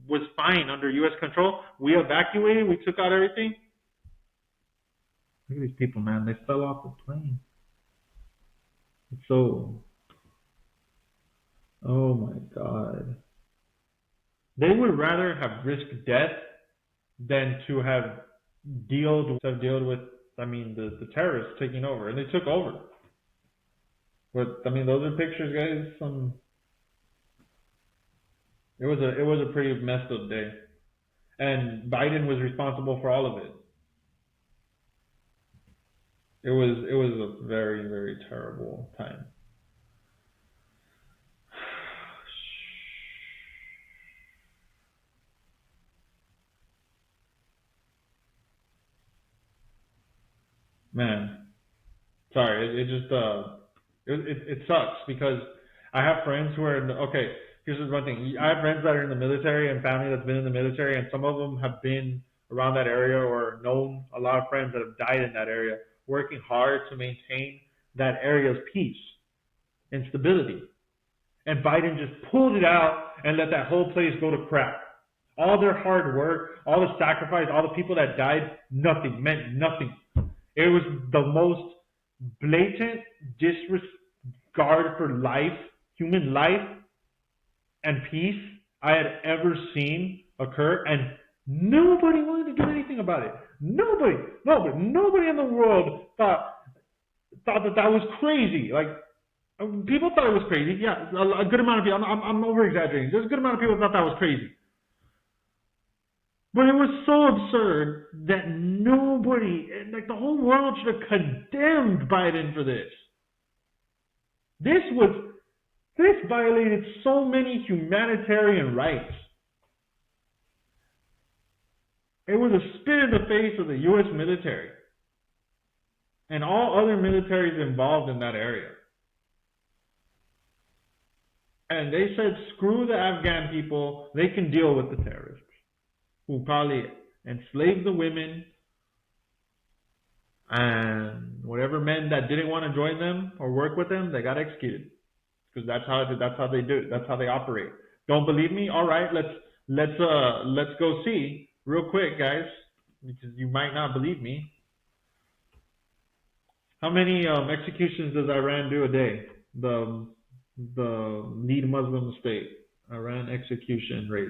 was fine under U.S. control. We evacuated. We took out everything. Look at these people, man. They fell off the plane. Oh my God. They would rather have risked death than to have dealt with, the terrorists taking over. And they took over. But, those are pictures, guys. It was a pretty messed up day. And Biden was responsible for all of it. It was a very, very terrible time. Man, sorry, it sucks because I have friends who are here's one thing. I have friends that are in the military and family that's been in the military, and some of them have been around that area or known a lot of friends that have died in that area, working hard to maintain that area's peace and stability. And Biden just pulled it out and let that whole place go to crap. All their hard work, all the sacrifice, all the people that died, nothing, meant nothing. It was the most blatant disregard for life, human life, and peace I had ever seen occur, and nobody wanted to do anything about it. Nobody in the world thought that was crazy. Like, people thought it was crazy. Yeah, a good amount of people. I'm over exaggerating. There's a good amount of people that thought that was crazy. But it was so absurd that nobody, like the whole world, should have condemned Biden for this. This violated so many humanitarian rights. It was a spit in the face of the U.S. military and all other militaries involved in that area. And they said, screw the Afghan people, they can deal with the terrorists who probably enslaved the women, and whatever men that didn't want to join them or work with them, they got executed. Because that's how they do it. That's how they operate. Don't believe me? All right, let's go see real quick, guys, because you might not believe me. How many executions does Iran do a day? The lead Muslim state, Iran execution rate.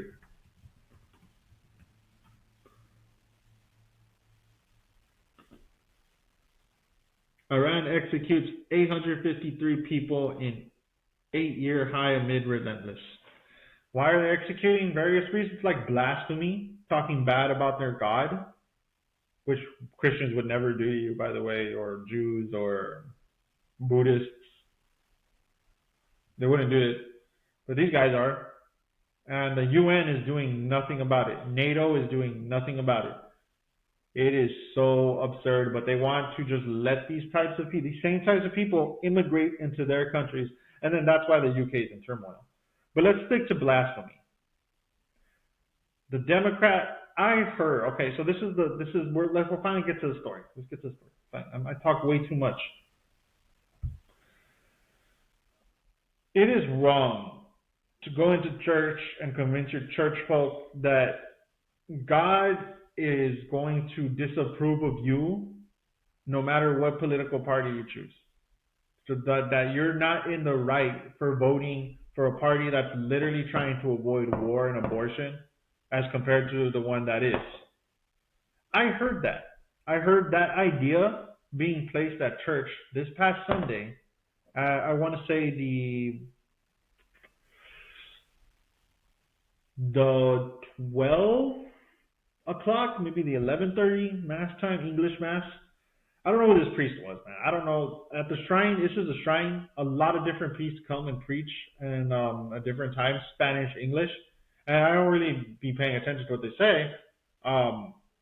Iran executes 853 people in 8-year high amid relentless. Why are they executing? Various reasons like blasphemy, talking bad about their God, which Christians would never do to you, by the way, or Jews or Buddhists. They wouldn't do it, but these guys are. And the UN is doing nothing about it. NATO is doing nothing about it. It is so absurd, but they want to just let these same types of people immigrate into their countries, and then that's why the UK is in turmoil. But let's stick to blasphemy. The Democrat, I heard, okay, so we'll finally get to the story. Let's get to the story. Fine. I talk way too much. It is wrong to go into church and convince your church folk that God is going to disapprove of you no matter what political party you choose. So that you're not in the right for voting for a party that's literally trying to avoid war and abortion as compared to the one that is. I heard that. I heard that idea being placed at church this past Sunday. I want to say the 12 o'clock, maybe the 11:30 mass time, English mass. I don't know who this priest was, man. I don't know. At the shrine, this is a shrine. A lot of different priests come and preach and at different times, Spanish, English. And I don't really be paying attention to what they say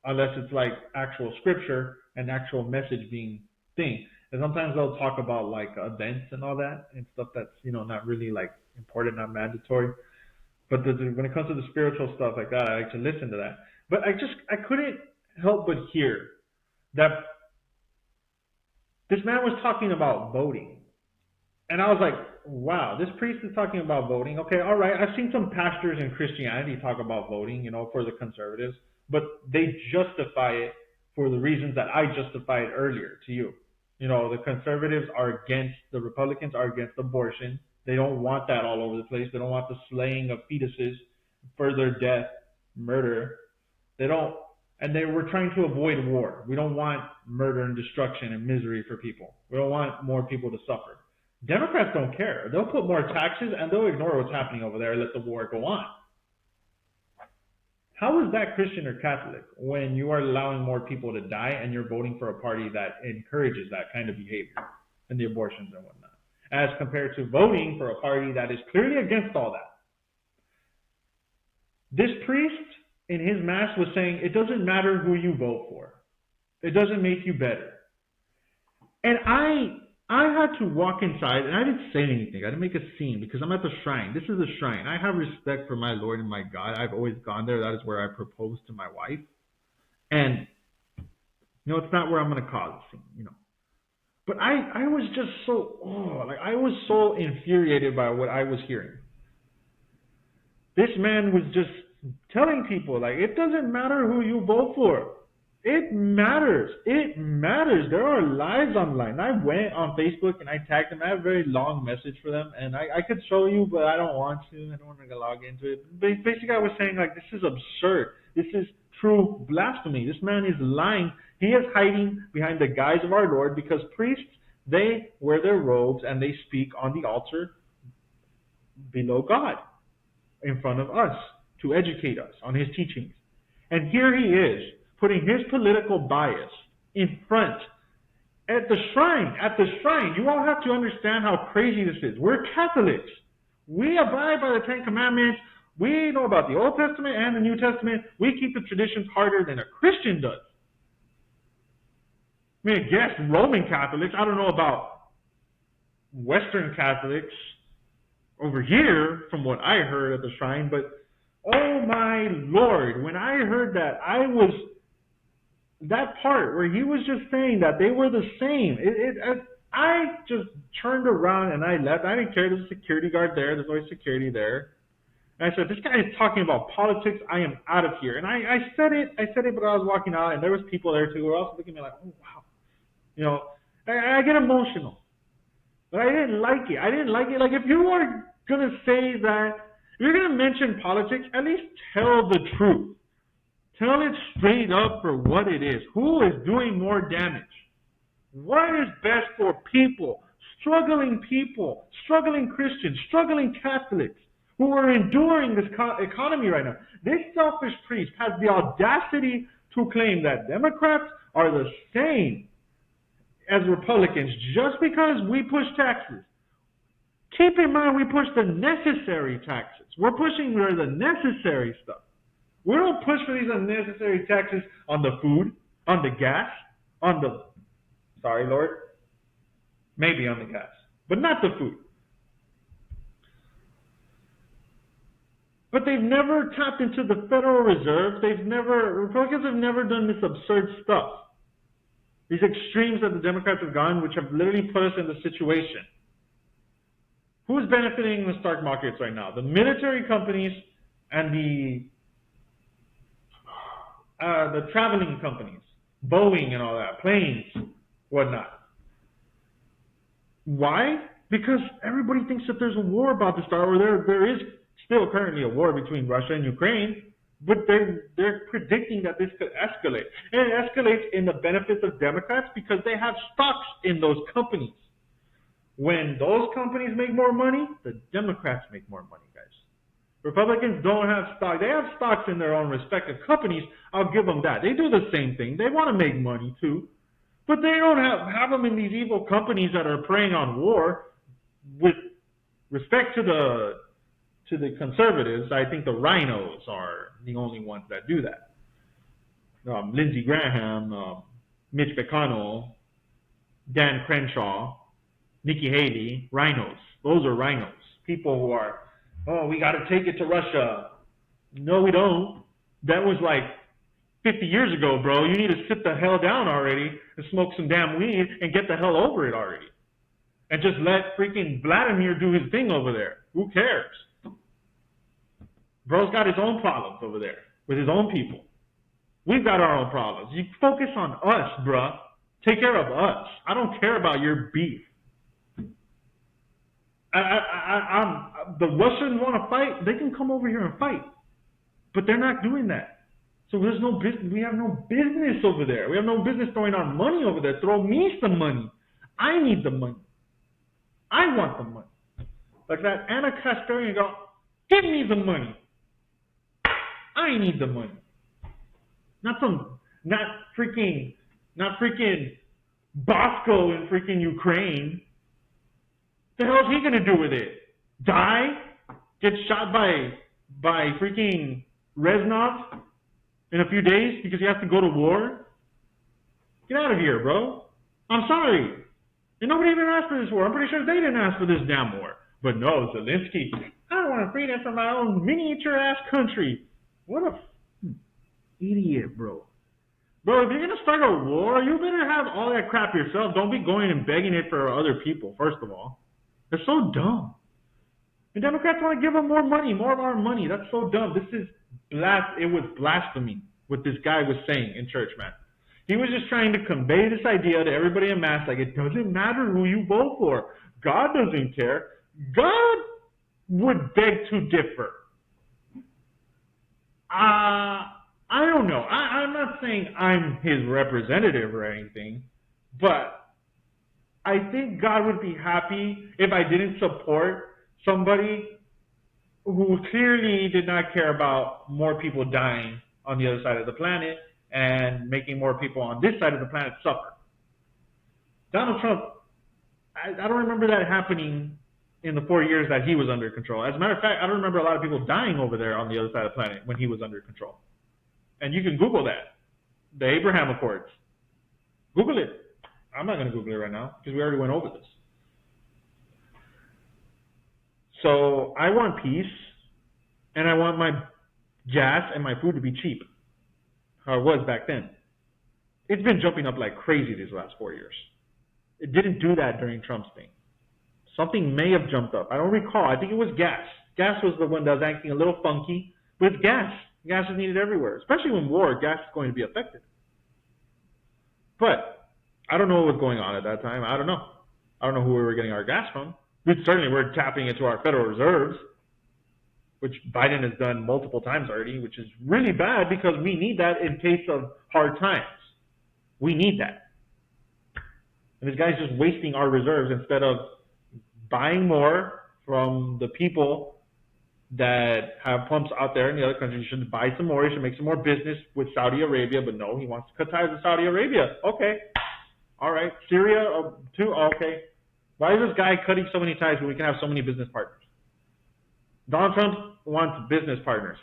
unless it's like actual scripture and actual message being thing. And sometimes they'll talk about like events and all that and stuff that's, not really like important, not mandatory. But when it comes to the spiritual stuff like that, I like to listen to that. But I couldn't help but hear that this man was talking about voting. And I was like, wow, this priest is talking about voting. Okay, all right. I've seen some pastors in Christianity talk about voting, for the conservatives, but they justify it for the reasons that I justified earlier to you. The conservatives are against, the Republicans are against abortion. They don't want that all over the place. They don't want the slaying of fetuses, further death, murder. They don't, and they were trying to avoid war. We don't want murder and destruction and misery for people. We don't want more people to suffer. Democrats don't care. They'll put more taxes and they'll ignore what's happening over there and let the war go on. How is that Christian or Catholic when you are allowing more people to die and you're voting for a party that encourages that kind of behavior and the abortions and whatnot, as compared to voting for a party that is clearly against all that? This priest in his mass was saying it doesn't matter who you vote for. It doesn't make you better. And I had to walk inside, and I didn't say anything. I didn't make a scene because I'm at the shrine. This is a shrine. I have respect for my Lord and my God. I've always gone there. That is where I proposed to my wife. And, it's not where I'm going to cause a scene, But I was just I was so infuriated by what I was hearing. This man was just telling people, like, it doesn't matter who you vote for. It matters. It matters. There are lives online. I went on Facebook and I tagged them. I have a very long message for them, and I could show you, but I don't want to. I don't want to log into it. Basically, I was saying, like, this is absurd. This is true blasphemy. This man is lying. He is hiding behind the guise of our Lord because priests, they wear their robes and they speak on the altar below God in front of us to educate us on his teachings. And here he is, putting his political bias in front at the shrine. At the shrine. You all have to understand how crazy this is. We're Catholics. We abide by the Ten Commandments. We know about the Old Testament and the New Testament. We keep the traditions harder than a Christian does. I mean, I guess Roman Catholics, I don't know about Western Catholics over here, from what I heard at the shrine, but oh my Lord, when I heard that, that part where he was just saying that they were the same, I just turned around and I left. I didn't care. There's a security guard there. There's always security there. And I said, this guy is talking about politics. I am out of here. And I said it, but I was walking out, and there was people there too who were also looking at me like, oh, wow. You know, I get emotional. But I didn't like it. Like, if you are going to say that, if you're going to mention politics, at least tell the truth. Tell it straight up for what it is. Who is doing more damage? What is best for people, struggling Christians, struggling Catholics who are enduring this economy right now? This selfish priest has the audacity to claim that Democrats are the same as Republicans just because we push taxes. Keep in mind, we push the necessary taxes. We're pushing the necessary stuff. We don't push for these unnecessary taxes on the food, on the gas, on the, sorry, Lord, maybe on the gas, but not the food. But they've never tapped into the Federal Reserve. Republicans have never done this absurd stuff. These extremes that the Democrats have gone, which have literally put us in this situation. Who's benefiting the stock markets right now? The military companies and the traveling companies, Boeing and all that, planes, whatnot. Why? Because everybody thinks that there's a war about to start, or there is still currently a war between Russia and Ukraine, but they're predicting that this could escalate. And it escalates in the benefits of Democrats because they have stocks in those companies. When those companies make more money, the Democrats make more money, guys. Republicans don't have stock. They have stocks in their own respective companies. I'll give them that. They do the same thing. They want to make money too. But they don't have them in these evil companies that are preying on war. With respect to the conservatives, I think the rhinos are the only ones that do that. Lindsey Graham, Mitch McConnell, Dan Crenshaw, Nikki Haley, rhinos. Those are rhinos. People who are, oh, we got to take it to Russia. No, we don't. That was like 50 years ago, bro. You need to sit the hell down already and smoke some damn weed and get the hell over it already. And just let freaking Vladimir do his thing over there. Who cares? Bro's got his own problems over there with his own people. We've got our own problems. You focus on us, bruh. Take care of us. I don't care about your beef. The Russians want to fight, they can come over here and fight. But they're not doing that. So there's no business. We have no business over there. We have no business throwing our money over there. Throw me some money. I need the money. I want the money. Like that Anna Kasparian go, give me the money. I need the money. Not freaking Bosco in freaking Ukraine. The hell is he gonna do with it? Die? Get shot by freaking Reznov in a few days because he has to go to war? Get out of here, bro. I'm sorry. And nobody even asked for this war. I'm pretty sure they didn't ask for this damn war. But no, Zelensky, I want freedom from my own miniature-ass country. What a idiot, bro. Bro, if you're going to start a war, you better have all that crap yourself. Don't be going and begging it for other people, first of all. They're so dumb. The Democrats want to give them more money, more of our money. That's so dumb. This is It was blasphemy what this guy was saying in church, man. He was just trying to convey this idea to everybody in mass, like it doesn't matter who you vote for. God doesn't care. God would beg to differ. I don't know. I'm not saying I'm his representative or anything, but I think God would be happy if I didn't support somebody who clearly did not care about more people dying on the other side of the planet and making more people on this side of the planet suffer. Donald Trump, I don't remember that happening in the 4 years that he was under control. As a matter of fact, I don't remember a lot of people dying over there on the other side of the planet when he was under control. And you can Google that. The Abraham Accords. Google it. I'm not going to Google it right now because we already went over this. So I want peace, and I want my gas and my food to be cheap, how it was back then. It's been jumping up like crazy these last 4 years. It didn't do that during Trump's thing. Something may have jumped up. I don't recall. I think it was gas. Gas was the one that was acting a little funky, but it's gas. Gas is needed everywhere, especially when war. Gas is going to be affected. But I don't know what was going on at that time. I don't know. I don't know who we were getting our gas from. We certainly were tapping into our Federal Reserves, which Biden has done multiple times already, which is really bad because we need that in case of hard times. We need that. And this guy's just wasting our reserves instead of buying more from the people that have pumps out there in the other countries. You should buy some more. You should make some more business with Saudi Arabia. But no, he wants to cut ties with Saudi Arabia. Okay. All right. Syria, too? Okay. Why is this guy cutting so many ties when we can have so many business partners? Donald Trump wants business partners.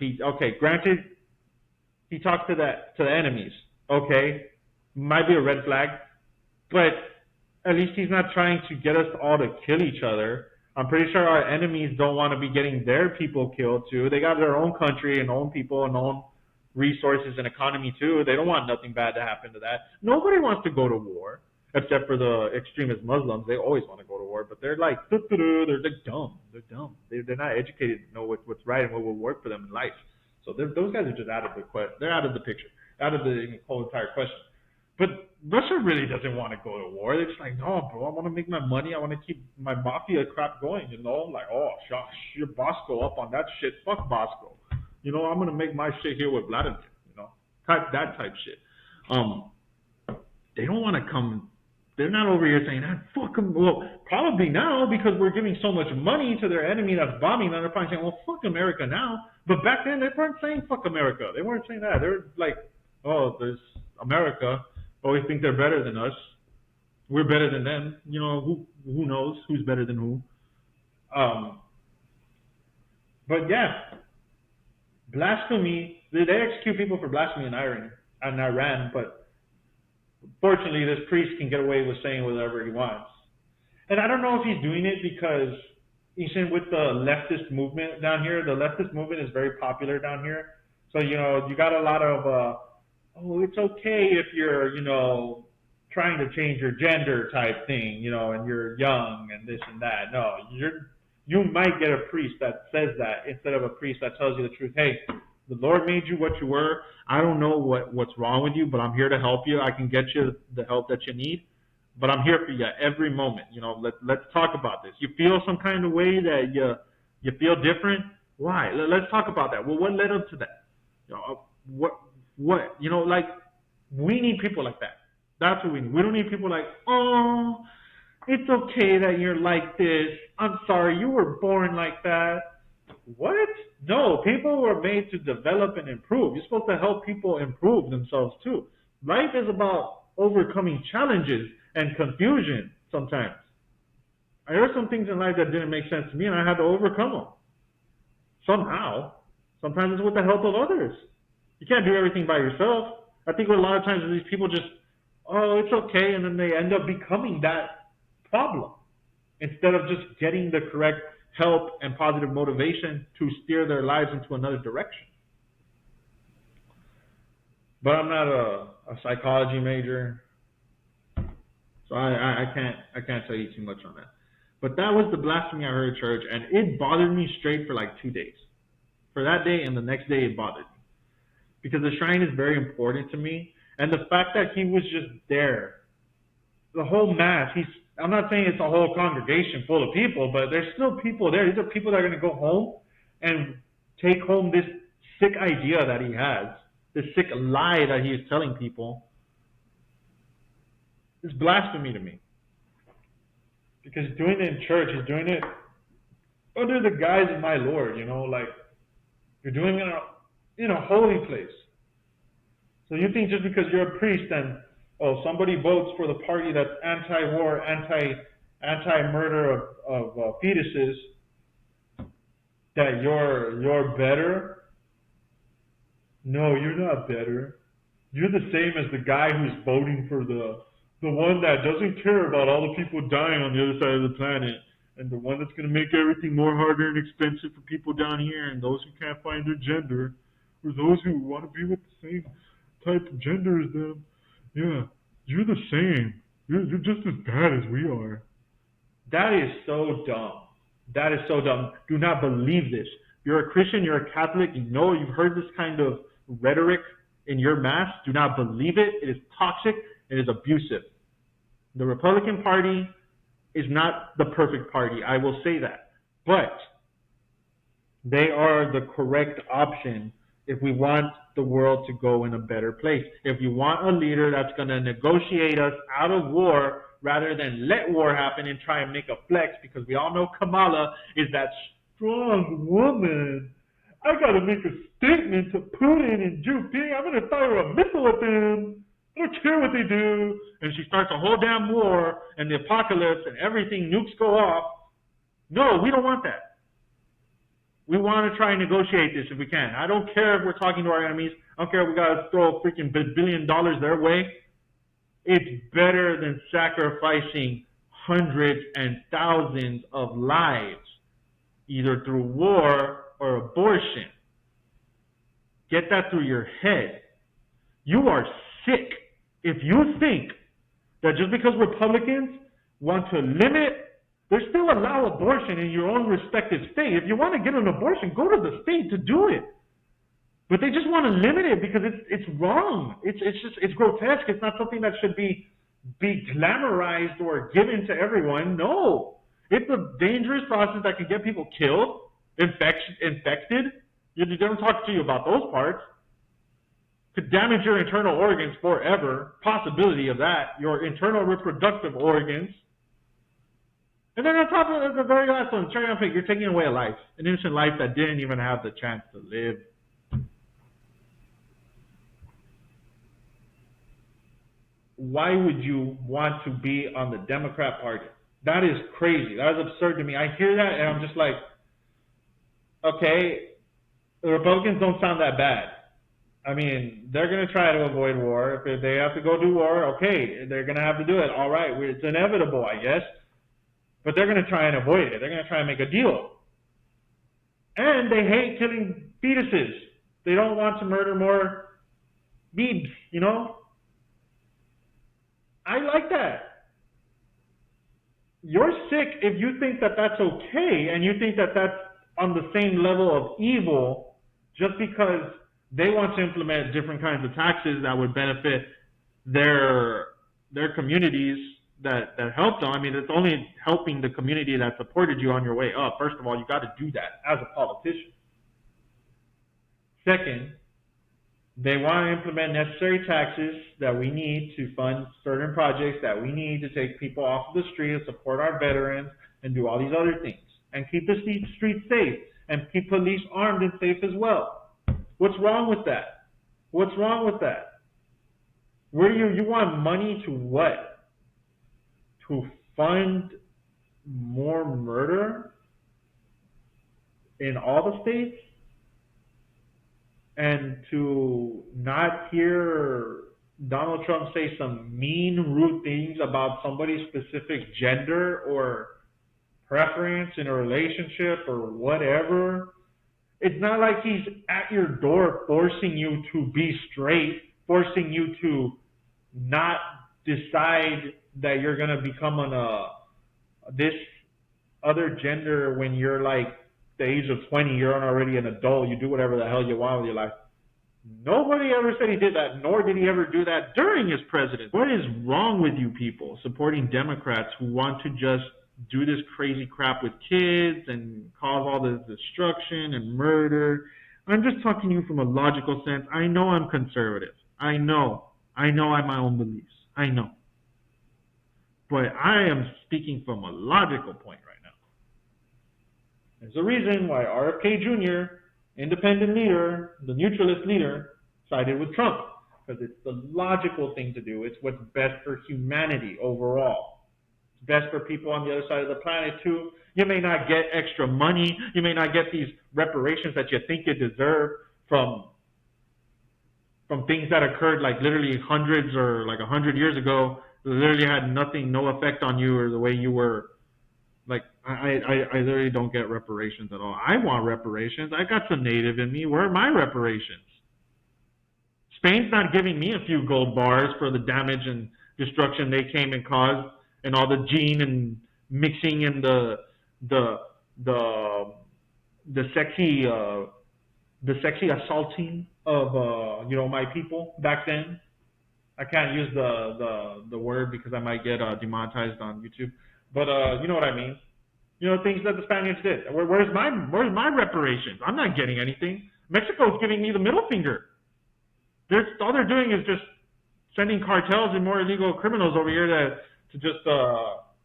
Granted, he talks to the enemies. Okay. Might be a red flag. But at least he's not trying to get us all to kill each other. I'm pretty sure our enemies don't want to be getting their people killed too. They got their own country and own people and own resources and economy too. They don't want nothing bad to happen to that. Nobody wants to go to war, except for the extremist Muslims. They always want to go to war, but they're like, they're dumb. They're dumb. They're not educated to know what's right and what will work for them in life. So those guys are just out of they're out of the picture, out of the whole entire question. But Russia really doesn't want to go to war. They're just like, no, bro, I want to make my money. I want to keep my mafia crap going, you know? Like, oh, shucks, your Bosco up on that shit. Fuck Bosco. You know, I'm going to make my shit here with Vladimir, you know? That type shit. They don't want to come. They're not over here saying, fuck them. Well, probably now because we're giving so much money to their enemy that's bombing them. They're probably saying, well, fuck America now. But back then, they weren't saying fuck America. They weren't saying that. They were like, oh, there's America. Always think they're better than us. We're better than them. You know, who knows who's better than who. But yeah, blasphemy, they execute people for blasphemy in Iran, but fortunately this priest can get away with saying whatever he wants. And I don't know if he's doing it because he's in with the leftist movement down here. The leftist movement is very popular down here. So, you know, you got a lot of oh, it's okay if you're, you know, trying to change your gender type thing, you know, and you're young and this and that. No, you might get a priest that says that instead of a priest that tells you the truth. Hey, the Lord made you what you were. I don't know what's wrong with you, but I'm here to help you. I can get you the help that you need, but I'm here for you every moment. You know, let's talk about this. You feel some kind of way that you feel different. Why? Let's talk about that. Well, what led up to that? You know, what, you know, like, we need people like that. That's what we need. We don't need people like, oh, it's okay that you're like this. I'm sorry, you were born like that. What? No, people were made to develop and improve. You're supposed to help people improve themselves too. Life is about overcoming challenges and confusion sometimes. I heard some things in life that didn't make sense to me and I had to overcome them. Somehow. Sometimes it's with the help of others. You can't do everything by yourself. I think a lot of times these people just, oh, it's okay, and then they end up becoming that problem instead of just getting the correct help and positive motivation to steer their lives into another direction. But I'm not a psychology major, so I can't tell you too much on that. But that was the blasphemy I heard at church, and it bothered me straight for like 2 days. for that day, and the next day it bothered me. Because the shrine is very important to me. And the fact that he was just there, the whole mass, I'm not saying it's a whole congregation full of people, but there's still people there. These are people that are going to go home and take home this sick idea that he has, this sick lie that he is telling people. It's blasphemy to me. Because he's doing it in church, he's doing it under the guise of my Lord, like you're doing it in a holy place. So you think just because you're a priest and somebody votes for the party that's anti-war, anti-murder of fetuses, that you're better? No, you're not better. You're the same as the guy who's voting for the one that doesn't care about all the people dying on the other side of the planet, and the one that's going to make everything more harder and expensive for people down here, and those who can't find their gender, or those who want to be with the same type of gender as them. Yeah, you're the same. You're just as bad as we are. That is so dumb. That is so dumb. Do not believe this. You're a Christian, you're a Catholic, you've heard this kind of rhetoric in your mass. Do not believe it. It is toxic. It is abusive. The Republican Party is not the perfect party. I will say that. But they are the correct option if we want the world to go in a better place. If you want a leader that's going to negotiate us out of war rather than let war happen and try and make a flex, because we all know Kamala is that strong woman. I got to make a statement to Putin and Jinping. I'm going to fire a missile at them. I don't care what they do. And she starts a whole damn war and the apocalypse and everything, nukes go off. No, we don't want that. We want to try and negotiate this if we can. I don't care if we're talking to our enemies. I don't care if we got to throw a freaking $1 billion their way. It's better than sacrificing hundreds and thousands of lives, either through war or abortion. Get that through your head. You are sick if you think that just because Republicans want to limit, they still allow abortion in your own respective state. If you want to get an abortion, go to the state to do it. But they just want to limit it because it's wrong. It's grotesque. It's not something that should be glamorized or given to everyone. No. It's a dangerous process that can get people killed, infected. They don't talk to you about those parts. Could damage your internal organs forever. Possibility of that. Your internal reproductive organs. And then on top of it, the very last one, cherry on cake, you're taking away a life. An innocent life that didn't even have the chance to live. Why would you want to be on the Democrat Party? That is crazy. That is absurd to me. I hear that and I'm just like, okay, the Republicans don't sound that bad. I mean, they're going to try to avoid war. If they have to go do war, okay, they're going to have to do it. All right, it's inevitable, I guess. But they're going to try and avoid it. They're going to try and make a deal. And they hate killing fetuses. They don't want to murder more beebs, I like that. You're sick if you think that that's okay and you think that that's on the same level of evil just because they want to implement different kinds of taxes that would benefit their communities that help them. I mean, it's only helping the community that supported you on your way up. First of all, you got to do that as a politician. Second, they want to implement necessary taxes that we need to fund certain projects that we need to take people off of the street and support our veterans and do all these other things and keep the streets safe and keep police armed and safe as well. What's wrong with that? What's wrong with that? Where you want money to what? To fund more murder in all the states? And to not hear Donald Trump say some mean, rude things about somebody's specific gender or preference in a relationship or whatever. It's not like he's at your door forcing you to be straight, forcing you to not decide that you're going to become this other gender when you're like the age of 20, you're already an adult. You do whatever the hell you want with your life. Nobody ever said he did that, nor did he ever do that during his presidency. What is wrong with you people supporting Democrats who want to just do this crazy crap with kids and cause all this destruction and murder? I'm just talking to you from a logical sense. I know I'm conservative. I know I have my own beliefs. I know. But I am speaking from a logical point right now. There's a reason why RFK Jr., independent leader, the neutralist leader, sided with Trump. Because it's the logical thing to do. It's what's best for humanity overall. It's best for people on the other side of the planet too. You may not get extra money. You may not get these reparations that you think you deserve from things that occurred like literally hundreds or like 100 years ago. Literally had nothing, no effect on you or the way you were. Like, I literally don't get reparations at all. I want reparations. I got some native in me. Where are my reparations? Spain's not giving me a few gold bars for the damage and destruction they came and caused, and all the gene and mixing and the sexy assaulting of my people back then. I can't use the word because I might get demonetized on YouTube, but you know what I mean. Things that the Spaniards did. Where's my reparations? I'm not getting anything. Mexico's giving me the middle finger. All they're doing is just sending cartels and more illegal criminals over here to just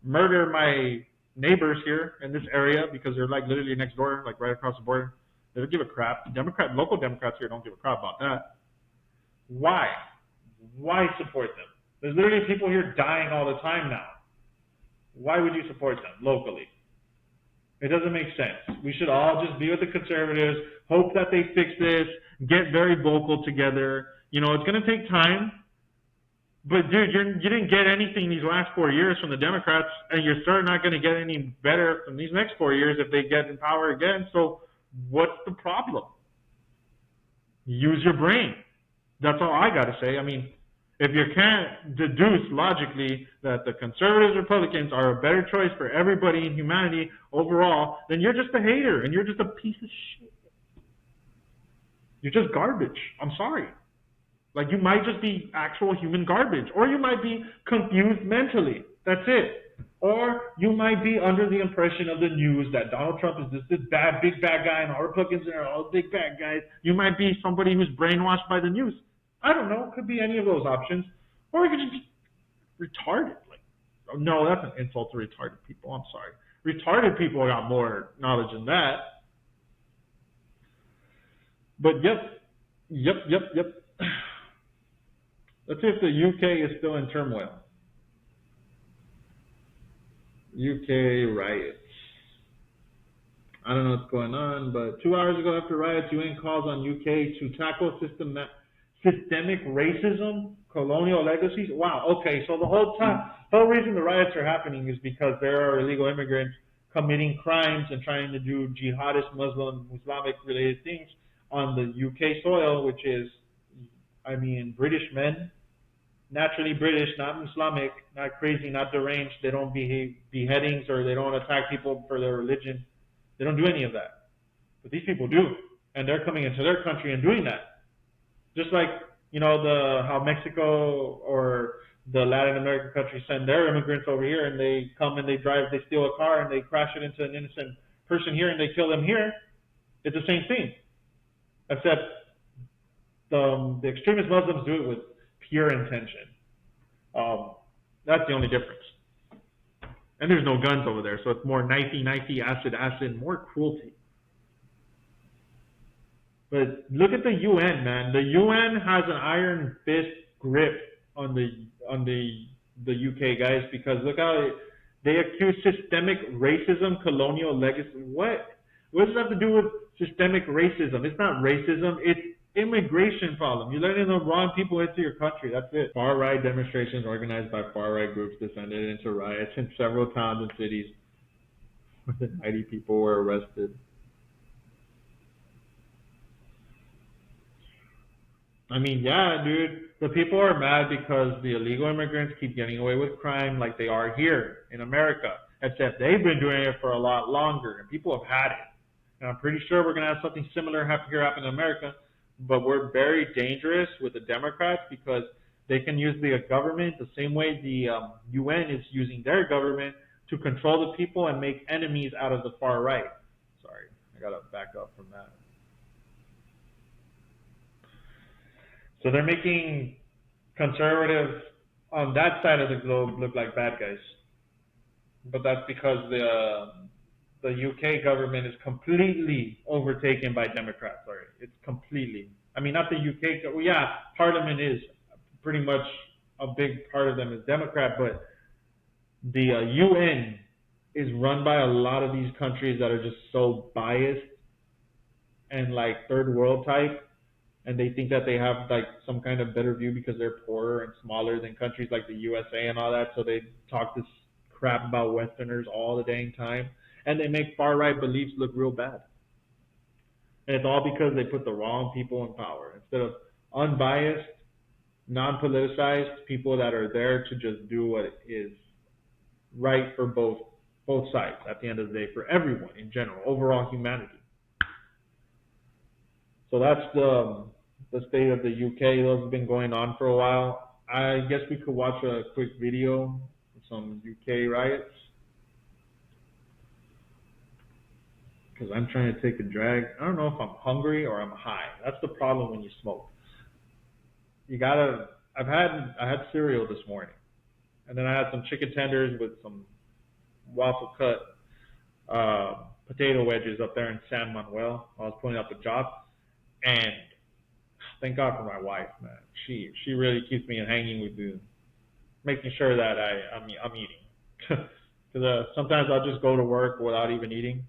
murder my neighbors here in this area because they're like literally next door, like right across the border. They don't give a crap. Local Democrats here don't give a crap about that. Why? Why support them? There's literally people here dying all the time now. Why would you support them locally? It doesn't make sense. We should all just be with the conservatives, hope that they fix this, get very vocal together. It's going to take time. But, dude, you didn't get anything these last 4 years from the Democrats, and you're certainly not going to get any better from these next 4 years if they get in power again. So what's the problem? Use your brain. That's all I got to say. I mean, if you can't deduce logically that the conservatives, Republicans are a better choice for everybody in humanity overall, then you're just a hater and you're just a piece of shit. You're just garbage. I'm sorry. Like, you might just be actual human garbage, or you might be confused mentally. That's it. Or you might be under the impression of the news that Donald Trump is this bad, big bad guy and all Republicans are all big bad guys. You might be somebody who's brainwashed by the news. I don't know. It could be any of those options. Or you could just be retarded. Like, no, that's an insult to retarded people. I'm sorry. Retarded people got more knowledge than that. But yep. Let's see if the UK is still in turmoil. UK riots. I don't know what's going on, but 2 hours ago after riots, UN calls on UK to tackle systemic racism, colonial legacies. Wow, okay, so the whole reason the riots are happening is because there are illegal immigrants committing crimes and trying to do jihadist, Islamic related things on the UK soil, which is, British men, naturally British, not Islamic, not crazy, not deranged. They don't behave beheadings or they don't attack people for their religion. They don't do any of that. But these people do, and they're coming into their country and doing that. Just like, how Mexico or the Latin American countries send their immigrants over here and they come and they steal a car and they crash it into an innocent person here and they kill them here. It's the same thing. Except the extremist Muslims do it with pure intention. That's the only difference. And there's no guns over there, so it's more knifey, acid, more cruelty. But look at the UN, man. The UN has an iron fist grip on the UK guys because look how they accuse systemic racism, colonial legacy. What does it have to do with systemic racism? It's not racism. It's immigration problem. You're letting the wrong people into your country. That's it. Far-right demonstrations organized by far-right groups descended into riots in several towns and cities. More than 90 people were arrested. Yeah, dude. The people are mad because the illegal immigrants keep getting away with crime like they are here in America. Except they've been doing it for a lot longer, and people have had it. And I'm pretty sure we're going to have something similar happen in America, but we're very dangerous with the Democrats because they can use the government the same way the UN is using their government to control the people and make enemies out of the far right. Sorry, I got to back up from that. So they're making conservatives on that side of the globe look like bad guys. But that's because the UK government is completely overtaken by Democrats. Sorry, it's completely. I mean, not the UK. Well, yeah, Parliament is pretty much a big part of them is Democrat, but the UN is run by a lot of these countries that are just so biased and like third world type, and they think that they have like some kind of better view because they're poorer and smaller than countries like the USA and all that. So they talk this crap about Westerners all the dang time, and they make far right beliefs look real bad. And it's all because they put the wrong people in power instead of unbiased, non-politicized people that are there to just do what is right for both sides at the end of the day, for everyone in general, overall humanity. So that's the state of the UK. Those have been going on for a while. I guess we could watch a quick video of some UK riots, because I'm trying to take a drag. I don't know if I'm hungry or I'm high. That's the problem when you smoke. I had cereal this morning, and then I had some chicken tenders with some waffle cut potato wedges up there in San Manuel. I was pulling up a job, and thank God for my wife, man. She really keeps me hanging with making sure that I'm eating. Because sometimes I'll just go to work without even eating,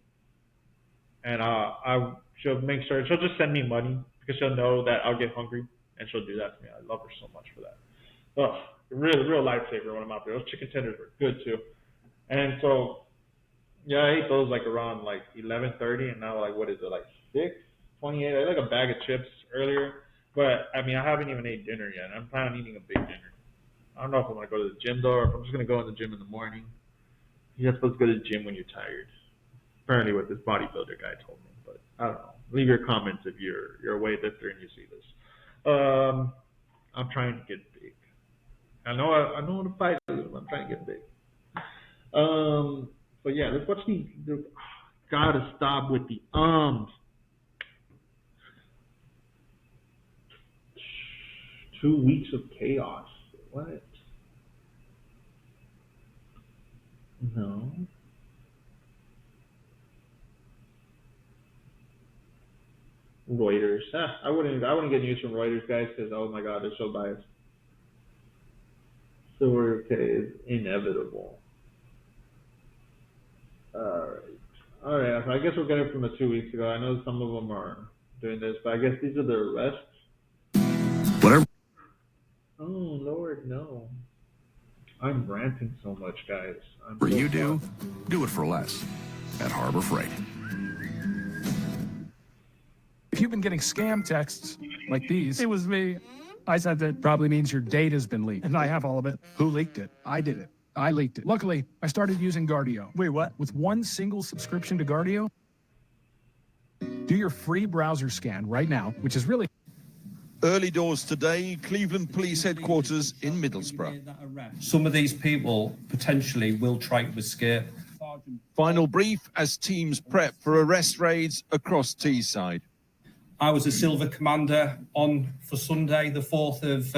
and she'll make sure she'll just send me money because she'll know that I'll get hungry, and she'll do that to me. I love her so much for that. Oh, real lifesaver when I'm out there. Those chicken tenders were good too. And so, yeah, I ate those like around like 11:30, and now like what is it, like 6:28? I had like a bag of chips earlier, but I mean I haven't even ate dinner yet. I'm planning on eating a big dinner. I don't know if I'm gonna go to the gym though, or if I'm just gonna go in the gym in the morning. You're not supposed to go to the gym when you're tired. Apparently, what this bodybuilder guy told me, but I don't know. Leave your comments if you're a weightlifter and you see this. I'm trying to get big. I know what a fight is. I'm trying to get big. But yeah, let's watch the gotta stop with the ums. 2 weeks of chaos. What? No. Reuters. I wouldn't get news from Reuters, guys, because oh my God, they're so biased. So we're okay. It's inevitable. All right. So I guess we'll get it from the 2 weeks ago. I know some of them are doing this, but I guess these are the arrests. Whatever. Oh Lord, no. I'm ranting so much, guys. Whatever you do it for less at Harbor Freight. If you've been getting scam texts like these, it was me. I said that probably means your data's been leaked. And I have all of it. Who leaked it? I did it. I leaked it. Luckily, I started using Guardio. Wait, what? With one single subscription to Guardio, do your free browser scan right now, which is really... Early doors today, Cleveland Police Headquarters in Middlesbrough. Some of these people potentially will try to escape. Final brief as teams prep for arrest raids across Teesside. I was a Silver Commander for Sunday, the 4th of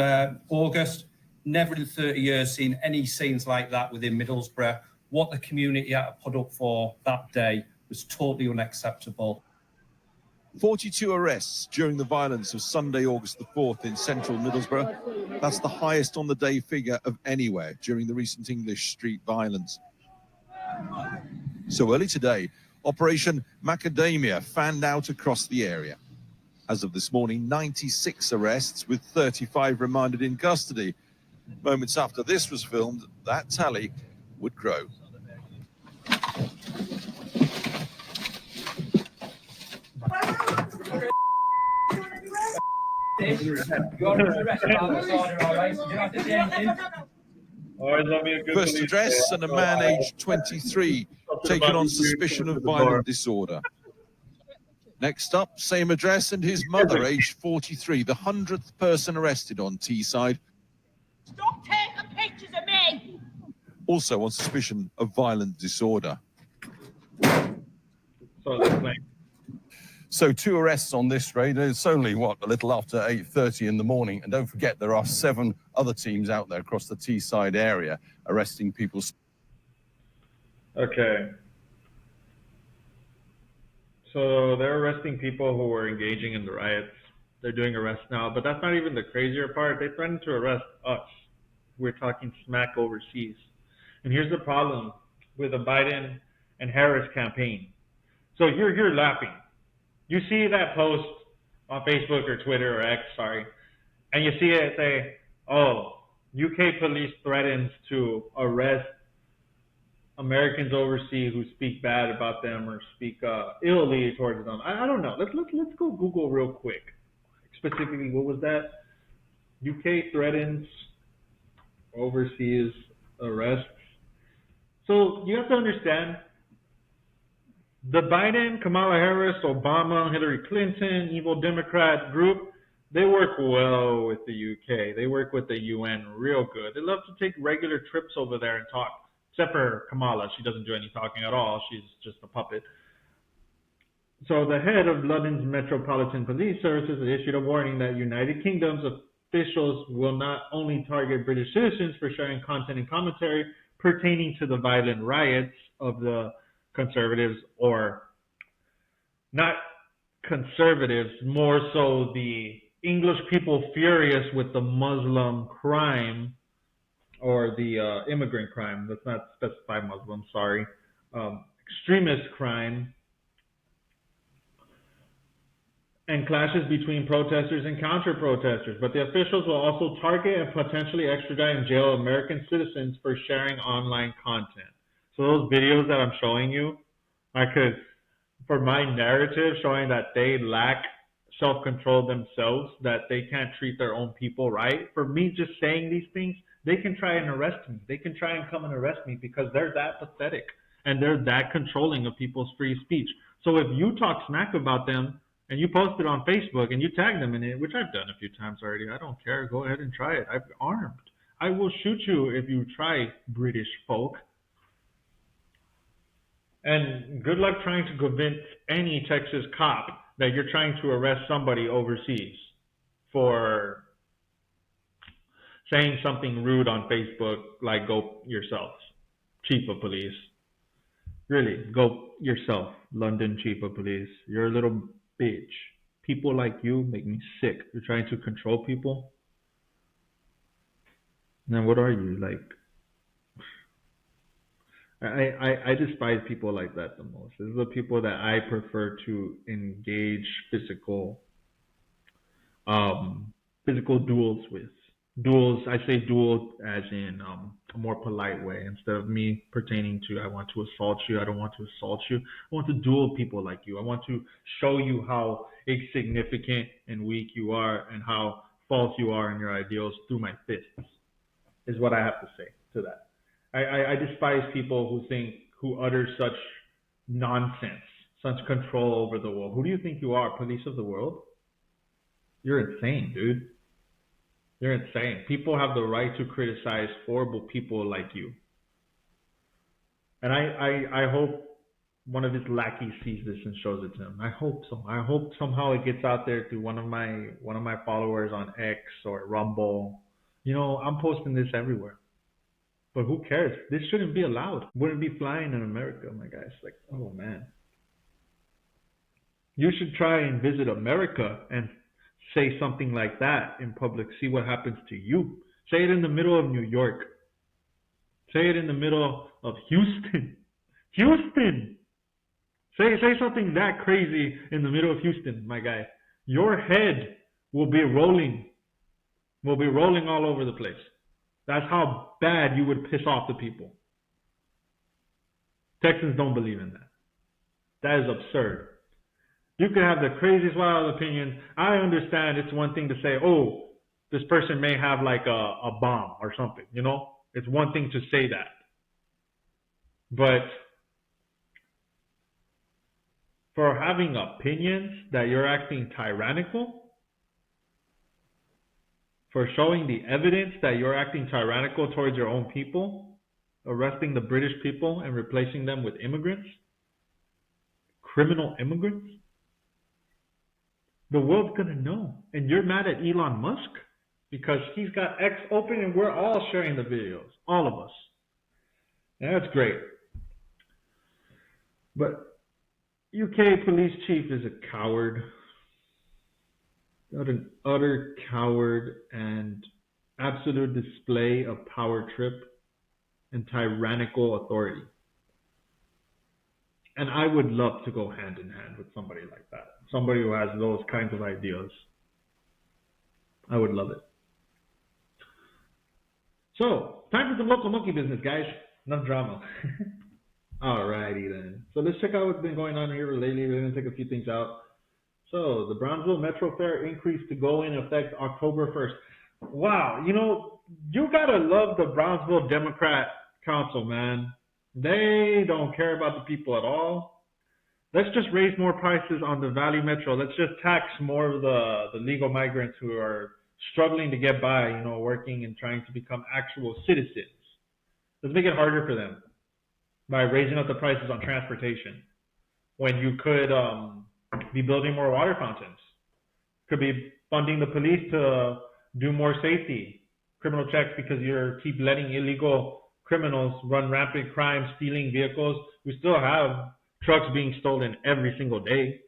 August. Never in 30 years seen any scenes like that within Middlesbrough. What the community had to put up for that day was totally unacceptable. 42 arrests during the violence of Sunday, August the 4th in central Middlesbrough. That's the highest on the day figure of anywhere during the recent English street violence. So early today, Operation Macadamia fanned out across the area. As of this morning, 96 arrests with 35 remanded in custody. Moments after this was filmed, that tally would grow. First address and a man aged 23 taken on suspicion of violent disorder. Next up, same address and his mother, aged 43, the 100th person arrested on Teesside. Stop taking pictures of me! Also on suspicion of violent disorder. So that's like, So 2 arrests on this raid. It's only, what, a little after 8:30 in the morning. And don't forget, there are 7 other teams out there across the Teesside area arresting people. okay. So they're arresting people who were engaging in the riots. They're doing arrests now, but that's not even the crazier part. They threatened to arrest us. We're talking smack overseas. And here's the problem with the Biden and Harris campaign. So you're laughing. You see that post on Facebook or Twitter or X, sorry, and you see it say, oh, UK police threatens to arrest Americans overseas who speak bad about them or speak illy towards them. I don't know. Let's go Google real quick. Specifically, what was that? UK threatens overseas arrests. So you have to understand, the Biden, Kamala Harris, Obama, Hillary Clinton, evil Democrat group, they work well with the UK. They work with the UN real good. They love to take regular trips over there and talk. Except for Kamala, she doesn't do any talking at all. She's just a puppet. So the head of London's Metropolitan Police Services issued a warning that United Kingdom's officials will not only target British citizens for sharing content and commentary pertaining to the violent riots of the conservatives, or not conservatives, more so the English people furious with the Muslim crime or the immigrant crime. Let's not specify Muslim, sorry. Extremist crime and clashes between protesters and counter-protesters. But the officials will also target and potentially extradite and jail American citizens for sharing online content. So those videos that I'm showing you, I could, for my narrative showing that they lack self-control themselves, that they can't treat their own people right, for me just saying these things, they can try and arrest me. They can try and come and arrest me because they're that pathetic and they're that controlling of people's free speech. So if you talk smack about them and you post it on Facebook and you tag them in it, which I've done a few times already, I don't care. Go ahead and try it. I'm armed. I will shoot you if you try, British folk. And good luck trying to convince any Texas cop that you're trying to arrest somebody overseas for saying something rude on Facebook, like go yourselves, chief of police. Really, go yourself, London chief of police. You're a little bitch. People like you make me sick. You're trying to control people. Now, what are you, like? I despise people like that the most. These are the people that I prefer to engage physical duels with. Duels, I say duel as in a more polite way, instead of me pertaining to I want to assault you, I don't want to assault you. I want to duel people like you. I want to show you how insignificant and weak you are and how false you are in your ideals through my fists, is what I have to say to that. I despise people who utter such nonsense, such control over the world. Who do you think you are, police of the world? You're insane, dude. You're insane. People have the right to criticize horrible people like you. And I hope one of his lackeys sees this and shows it to him. I hope so. I hope somehow it gets out there to one of my followers on X or Rumble. You know, I'm posting this everywhere. But who cares? This shouldn't be allowed. Wouldn't be flying in America, my guys. Like, oh man. You should try and visit America and say something like that in public. See what happens to you. Say it in the middle of New York. Say it in the middle of Houston. Houston! Say something that crazy in the middle of Houston, my guy. Your head will be rolling. Will be rolling all over the place. That's how bad you would piss off the people. Texans don't believe in that. That is absurd. You can have the craziest wild opinions. I understand it's one thing to say, oh, this person may have like a bomb or something, you know? It's one thing to say that. But for having opinions that you're acting tyrannical, for showing the evidence that you're acting tyrannical towards your own people, arresting the British people and replacing them with immigrants, criminal immigrants. The world's gonna know. And you're mad at Elon Musk because he's got X open and we're all sharing the videos, all of us. And that's great. But UK police chief is a coward. Not an utter coward and absolute display of power trip and tyrannical authority. And I would love to go hand in hand with somebody like that. Somebody who has those kinds of ideas. I would love it. So, time for some local monkey business, guys. Enough drama. Alrighty then. So let's check out what's been going on here lately. We're going to take a few things out. So, the Brownsville Metro Fare increase to go in effect October 1st. Wow, you know, you gotta love the Brownsville Democrat Council, man. They don't care about the people at all. Let's just raise more prices on the Valley Metro. Let's just tax more of the legal migrants who are struggling to get by, you know, working and trying to become actual citizens. Let's make it harder for them by raising up the prices on transportation when you could be building more water fountains. Could be funding the police to do more safety, criminal checks, because you keep letting illegal criminals run rampant crime, stealing vehicles. We still have trucks being stolen every single day.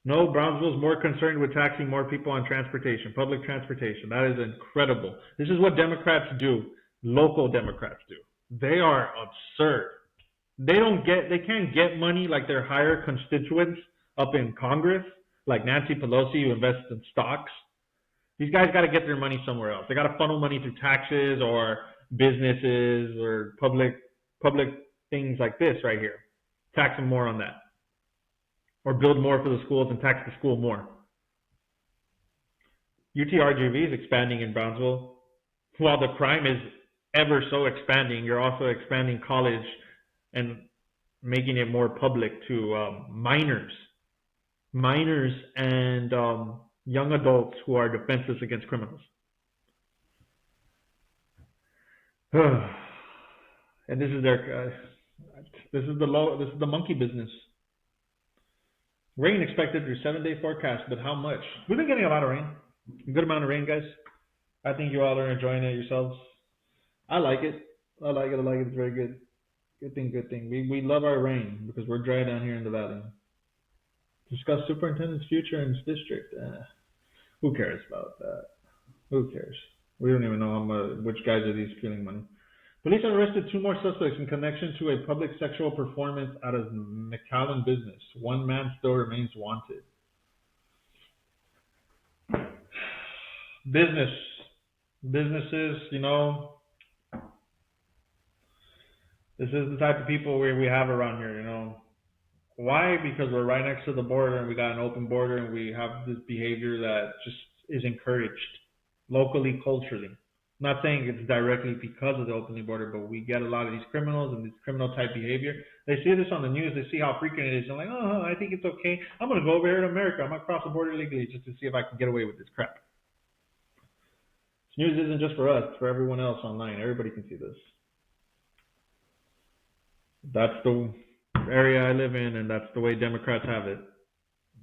No, Brownsville's more concerned with taxing more people on transportation, public transportation. That is incredible. This is what Democrats do, local Democrats do. They are absurd. They can't get money like their higher constituents up in Congress, like Nancy Pelosi, who invests in stocks. These guys got to get their money somewhere else. They got to funnel money through taxes or businesses or public things like this right here. Tax them more on that. Or build more for the schools and tax the school more. UTRGV is expanding in Brownsville. While the crime is ever so expanding, you're also expanding college and making it more public to minors and young adults who are defenseless against criminals. And this is this is the monkey business. Rain expected through 7-day forecast, but how much? We've been getting a lot of rain. A good amount of rain, guys. I think you all are enjoying it yourselves. I like it. I like it. It's very good. Good thing. We love our rain because we're dry down here in the valley. Discuss superintendent's future in this district. Who cares about that? Who cares? We don't even know which guys are these stealing money. Police arrested 2 more suspects in connection to a public sexual performance at a McAllen business. 1 man still remains wanted. Businesses, you know, this is the type of people we have around here, you know. Why? Because we're right next to the border and we got an open border and we have this behavior that just is encouraged locally, culturally. I'm not saying it's directly because of the open border, but we get a lot of these criminals and this criminal type behavior. They see this on the news, they see how frequent it is, and they're like, oh, I think it's okay. I'm going to go over here to America. I'm going to cross the border legally just to see if I can get away with this crap. This news isn't just for us, it's for everyone else online. Everybody can see this. That's the area I live in, and that's the way Democrats have it.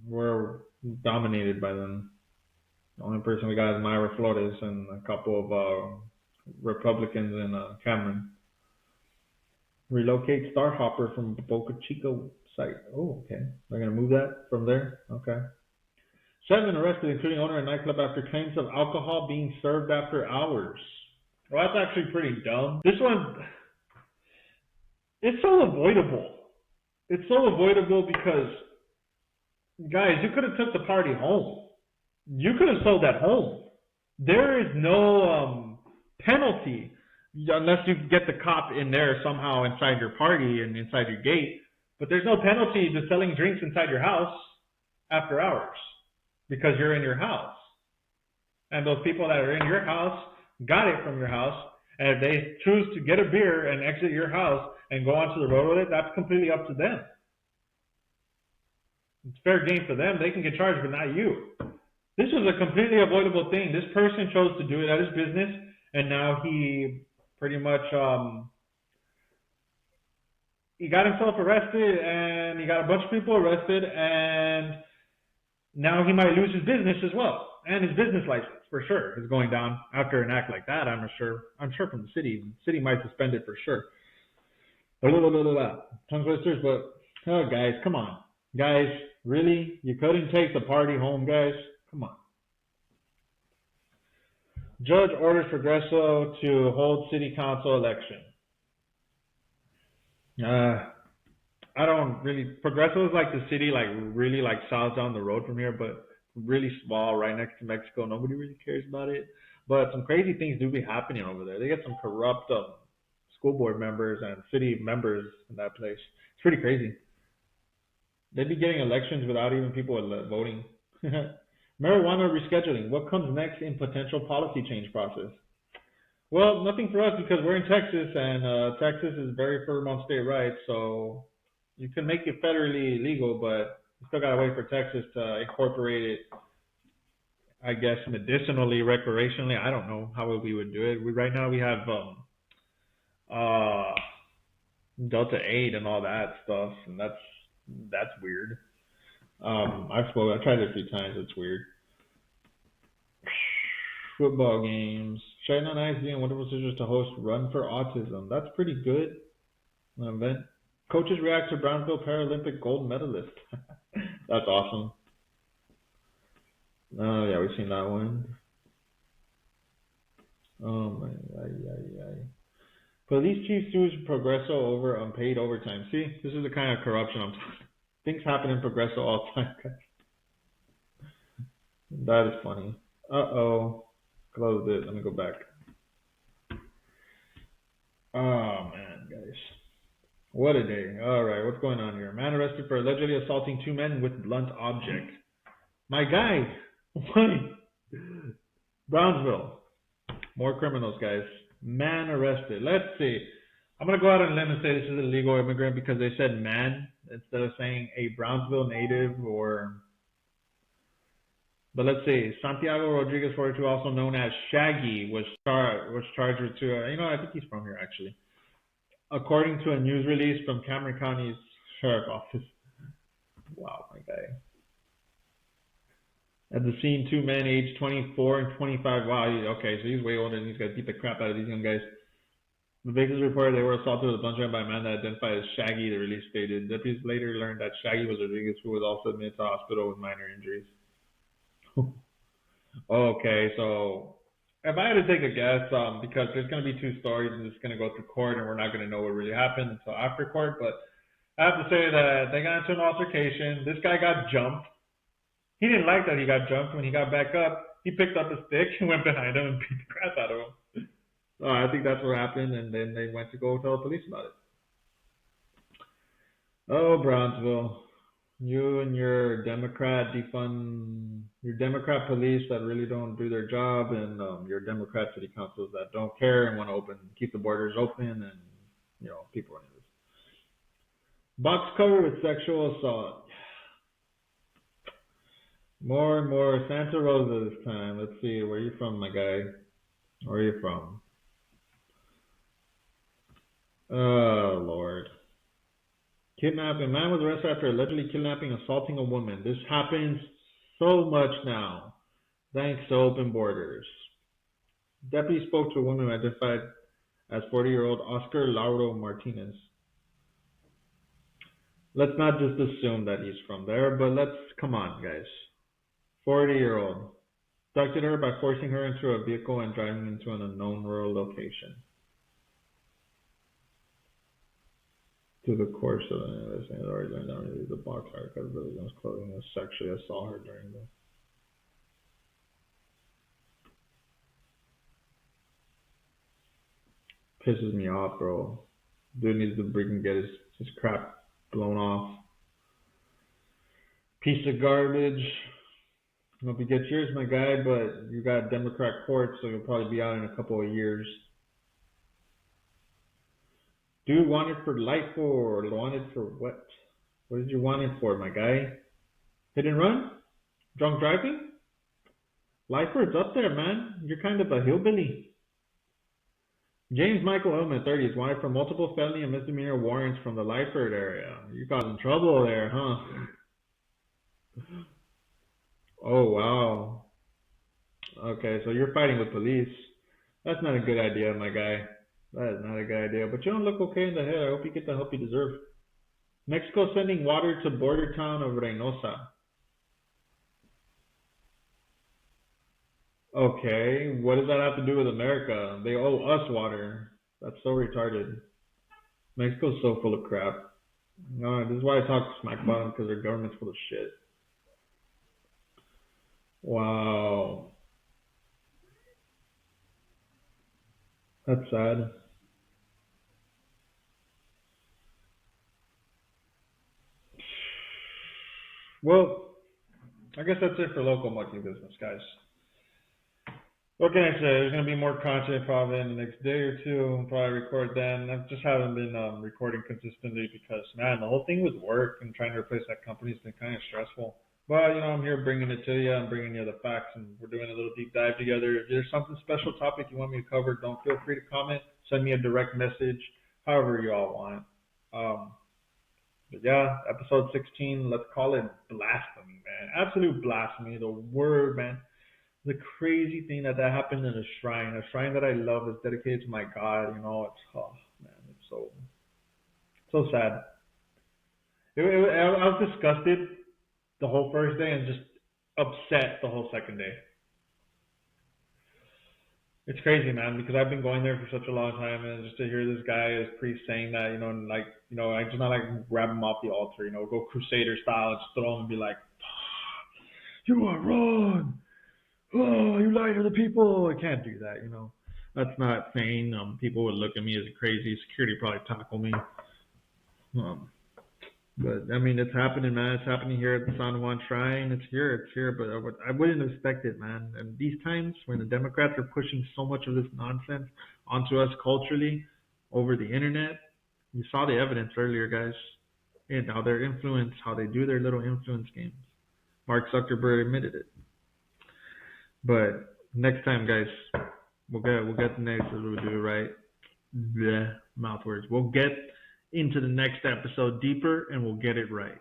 We're dominated by them. The only person we got is Myra Flores and a couple of Republicans in Cameron. Relocate Star Hopper from Boca Chica site. Oh, okay. They're going to move that from there? Okay. 7 arrested, including owner of nightclub, after claims of alcohol being served after hours. Well, that's actually pretty dumb. This one, it's so avoidable. It's so avoidable because, guys, you could have took the party home. You could have sold at home. There is no penalty unless you get the cop in there somehow inside your party and inside your gate. But there's no penalty to selling drinks inside your house after hours because you're in your house. And those people that are in your house got it from your house And if they choose to get a beer and exit your house and go onto the road with it, that's completely up to them. It's fair game for them. They can get charged, but not you. This was a completely avoidable thing. This person chose to do it at his business, and now he pretty much he got himself arrested, and he got a bunch of people arrested, and now he might lose his business as well, and his business license for sure is going down after an act like that. I'm sure from the city. The city might suspend it for sure. Tongue twisters, but oh, guys, come on, guys, really? You couldn't take the party home, guys? Come on. Judge orders Progresso to hold city council election. I don't really. Progresso is like the city, like really like south down the road from here, but really small, right next to Mexico. Nobody really cares about it. But some crazy things do be happening over there. They get some corrupt school board members and city members in that place. It's pretty crazy. They'd be getting elections without even people voting. Marijuana rescheduling. What comes next in potential policy change process? Well, nothing for us because we're in Texas, and Texas is very firm on state rights. So you can make it federally legal, but you still gotta wait for Texas to incorporate it. I guess medicinally, recreationally. I don't know how we would do it. Right now we have Delta 8 and all that stuff, and that's weird. I've tried it a few times. It's weird. Football games. China Nice being wonderful sisters to host Run for Autism. That's pretty good. An event. Coaches react to Brownsville Paralympic gold medalist. That's awesome. Oh yeah, we've seen that one. Oh my, Police chief sues Progresso over unpaid overtime. See, this is the kind of corruption I'm talking. Things happen in Progresso all the time, guys. That is funny. Uh-oh. Closed it. Let me go back. Oh, man, guys. What a day. All right, what's going on here? Man arrested for allegedly assaulting 2 men with blunt object. My guy. Why? Brownsville. More criminals, guys. Man arrested. Let's see. I'm going to go out on a limb and say this is a legal immigrant because they said man instead of saying a Brownsville native or... But let's see. Santiago Rodriguez, 42, also known as Shaggy, was charged with two. I think he's from here, actually. According to a news release from Cameron County's Sheriff's Office. Wow, my guy. At the scene, 2 men aged 24 and 25. Wow, okay, so he's way older than these guys. Beat the crap out of these young guys. The victims reported they were assaulted with a blunt by a man that identified as Shaggy, the release stated. Deputies later learned that Shaggy was Rodriguez, who was also admitted to the hospital with minor injuries. Okay, so if I had to take a guess, because there's going to be 2 stories and it's going to go through court and we're not going to know what really happened until after court, but I have to say that they got into an altercation. This guy got jumped. He didn't like that he got jumped. When he got back up, he picked up a stick and went behind him and beat the crap out of him. So I think that's what happened, and then they went to go tell the police about it. Oh, Brownsville. You and your Democrat police that really don't do their job, and your Democrat city councils that don't care and want to keep the borders open, and people running this. Box cover with sexual assault. More and more Santa Rosa this time. Let's see, where are you from, my guy? Where are you from? Oh, Lord. Kidnapping. Man was arrested after allegedly kidnapping and assaulting a woman. This happens so much now, thanks to open borders. Deputy spoke to a woman identified as 40-year-old Oscar Lauro Martinez. Let's not just assume that he's from there, but come on, guys. 40-year-old. Abducted her by forcing her into a vehicle and driving into an unknown rural location. To the course of the box art because Williams' clothing was sexually assault her during the pisses me off, bro. Dude needs to freaking get his crap blown off. Piece of garbage. I hope you get yours, my guy, but you got Democrat court, so you'll probably be out in a couple of years. Dude wanted for life or wanted for what? What did you want it for, my guy? Hit and run? Drunk driving? Life's up there, man. You're kind of a hillbilly. James Michael Hillman, 30, is wanted for multiple felony and misdemeanor warrants from the Lyford area. You got in trouble there, huh? Oh, wow. Okay, so you're fighting with police. That's not a good idea, my guy. That is not a good idea. But you don't look okay in the head. I hope you get the help you deserve. Mexico sending water to border town of Reynosa. Okay, what does that have to do with America? They owe us water. That's so retarded. Mexico's so full of crap. No, this is why I talk smack about them, because their government's full of shit. Wow. That's sad. Well, I guess that's it for local monkey business, guys. What can I say? There's going to be more content probably in the next day or two. I'll probably record then. I just haven't been recording consistently because, man, the whole thing with work and trying to replace that company has been kind of stressful. But, I'm here bringing it to you. I'm bringing you the facts, and we're doing a little deep dive together. If there's something special topic you want me to cover, don't feel free to comment. Send me a direct message, however you all want. But yeah, episode 16, let's call it blasphemy, man. Absolute blasphemy, the word, man. The crazy thing that happened in a shrine that I love, is dedicated to my God. It's man, it's so sad. I was disgusted the whole first day and just upset the whole second day. It's crazy, man, because I've been going there for such a long time, and just to hear this guy as priest saying that, I just not like grab him off the altar, go crusader style and just throw him and be like, you are wrong. Oh, you lie to the people. I can't do that, That's not sane. People would look at me as crazy. Security probably tackle me. But I mean, it's happening, man. It's happening here at the San Juan Shrine. It's here. But I wouldn't expect it, man. And these times when the Democrats are pushing so much of this nonsense onto us culturally over the internet, you saw the evidence earlier, guys. And how their influence, how they do their little influence games. Mark Zuckerberg admitted it. But next time, guys, we'll get the next as we do, right? Bleh, mouth words. We'll get into the next episode deeper, and we'll get it right.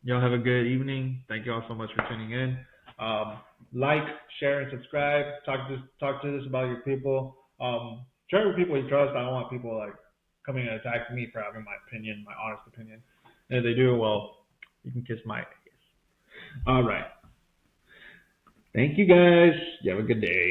Y'all have a good evening. Thank you all so much for tuning in. Like, share, and subscribe. Talk to this about your people. Share with people you trust. I don't want people coming and attacking me for having my opinion, my honest opinion. And if they do, well, you can kiss my ass. All right. Thank you, guys. You have a good day.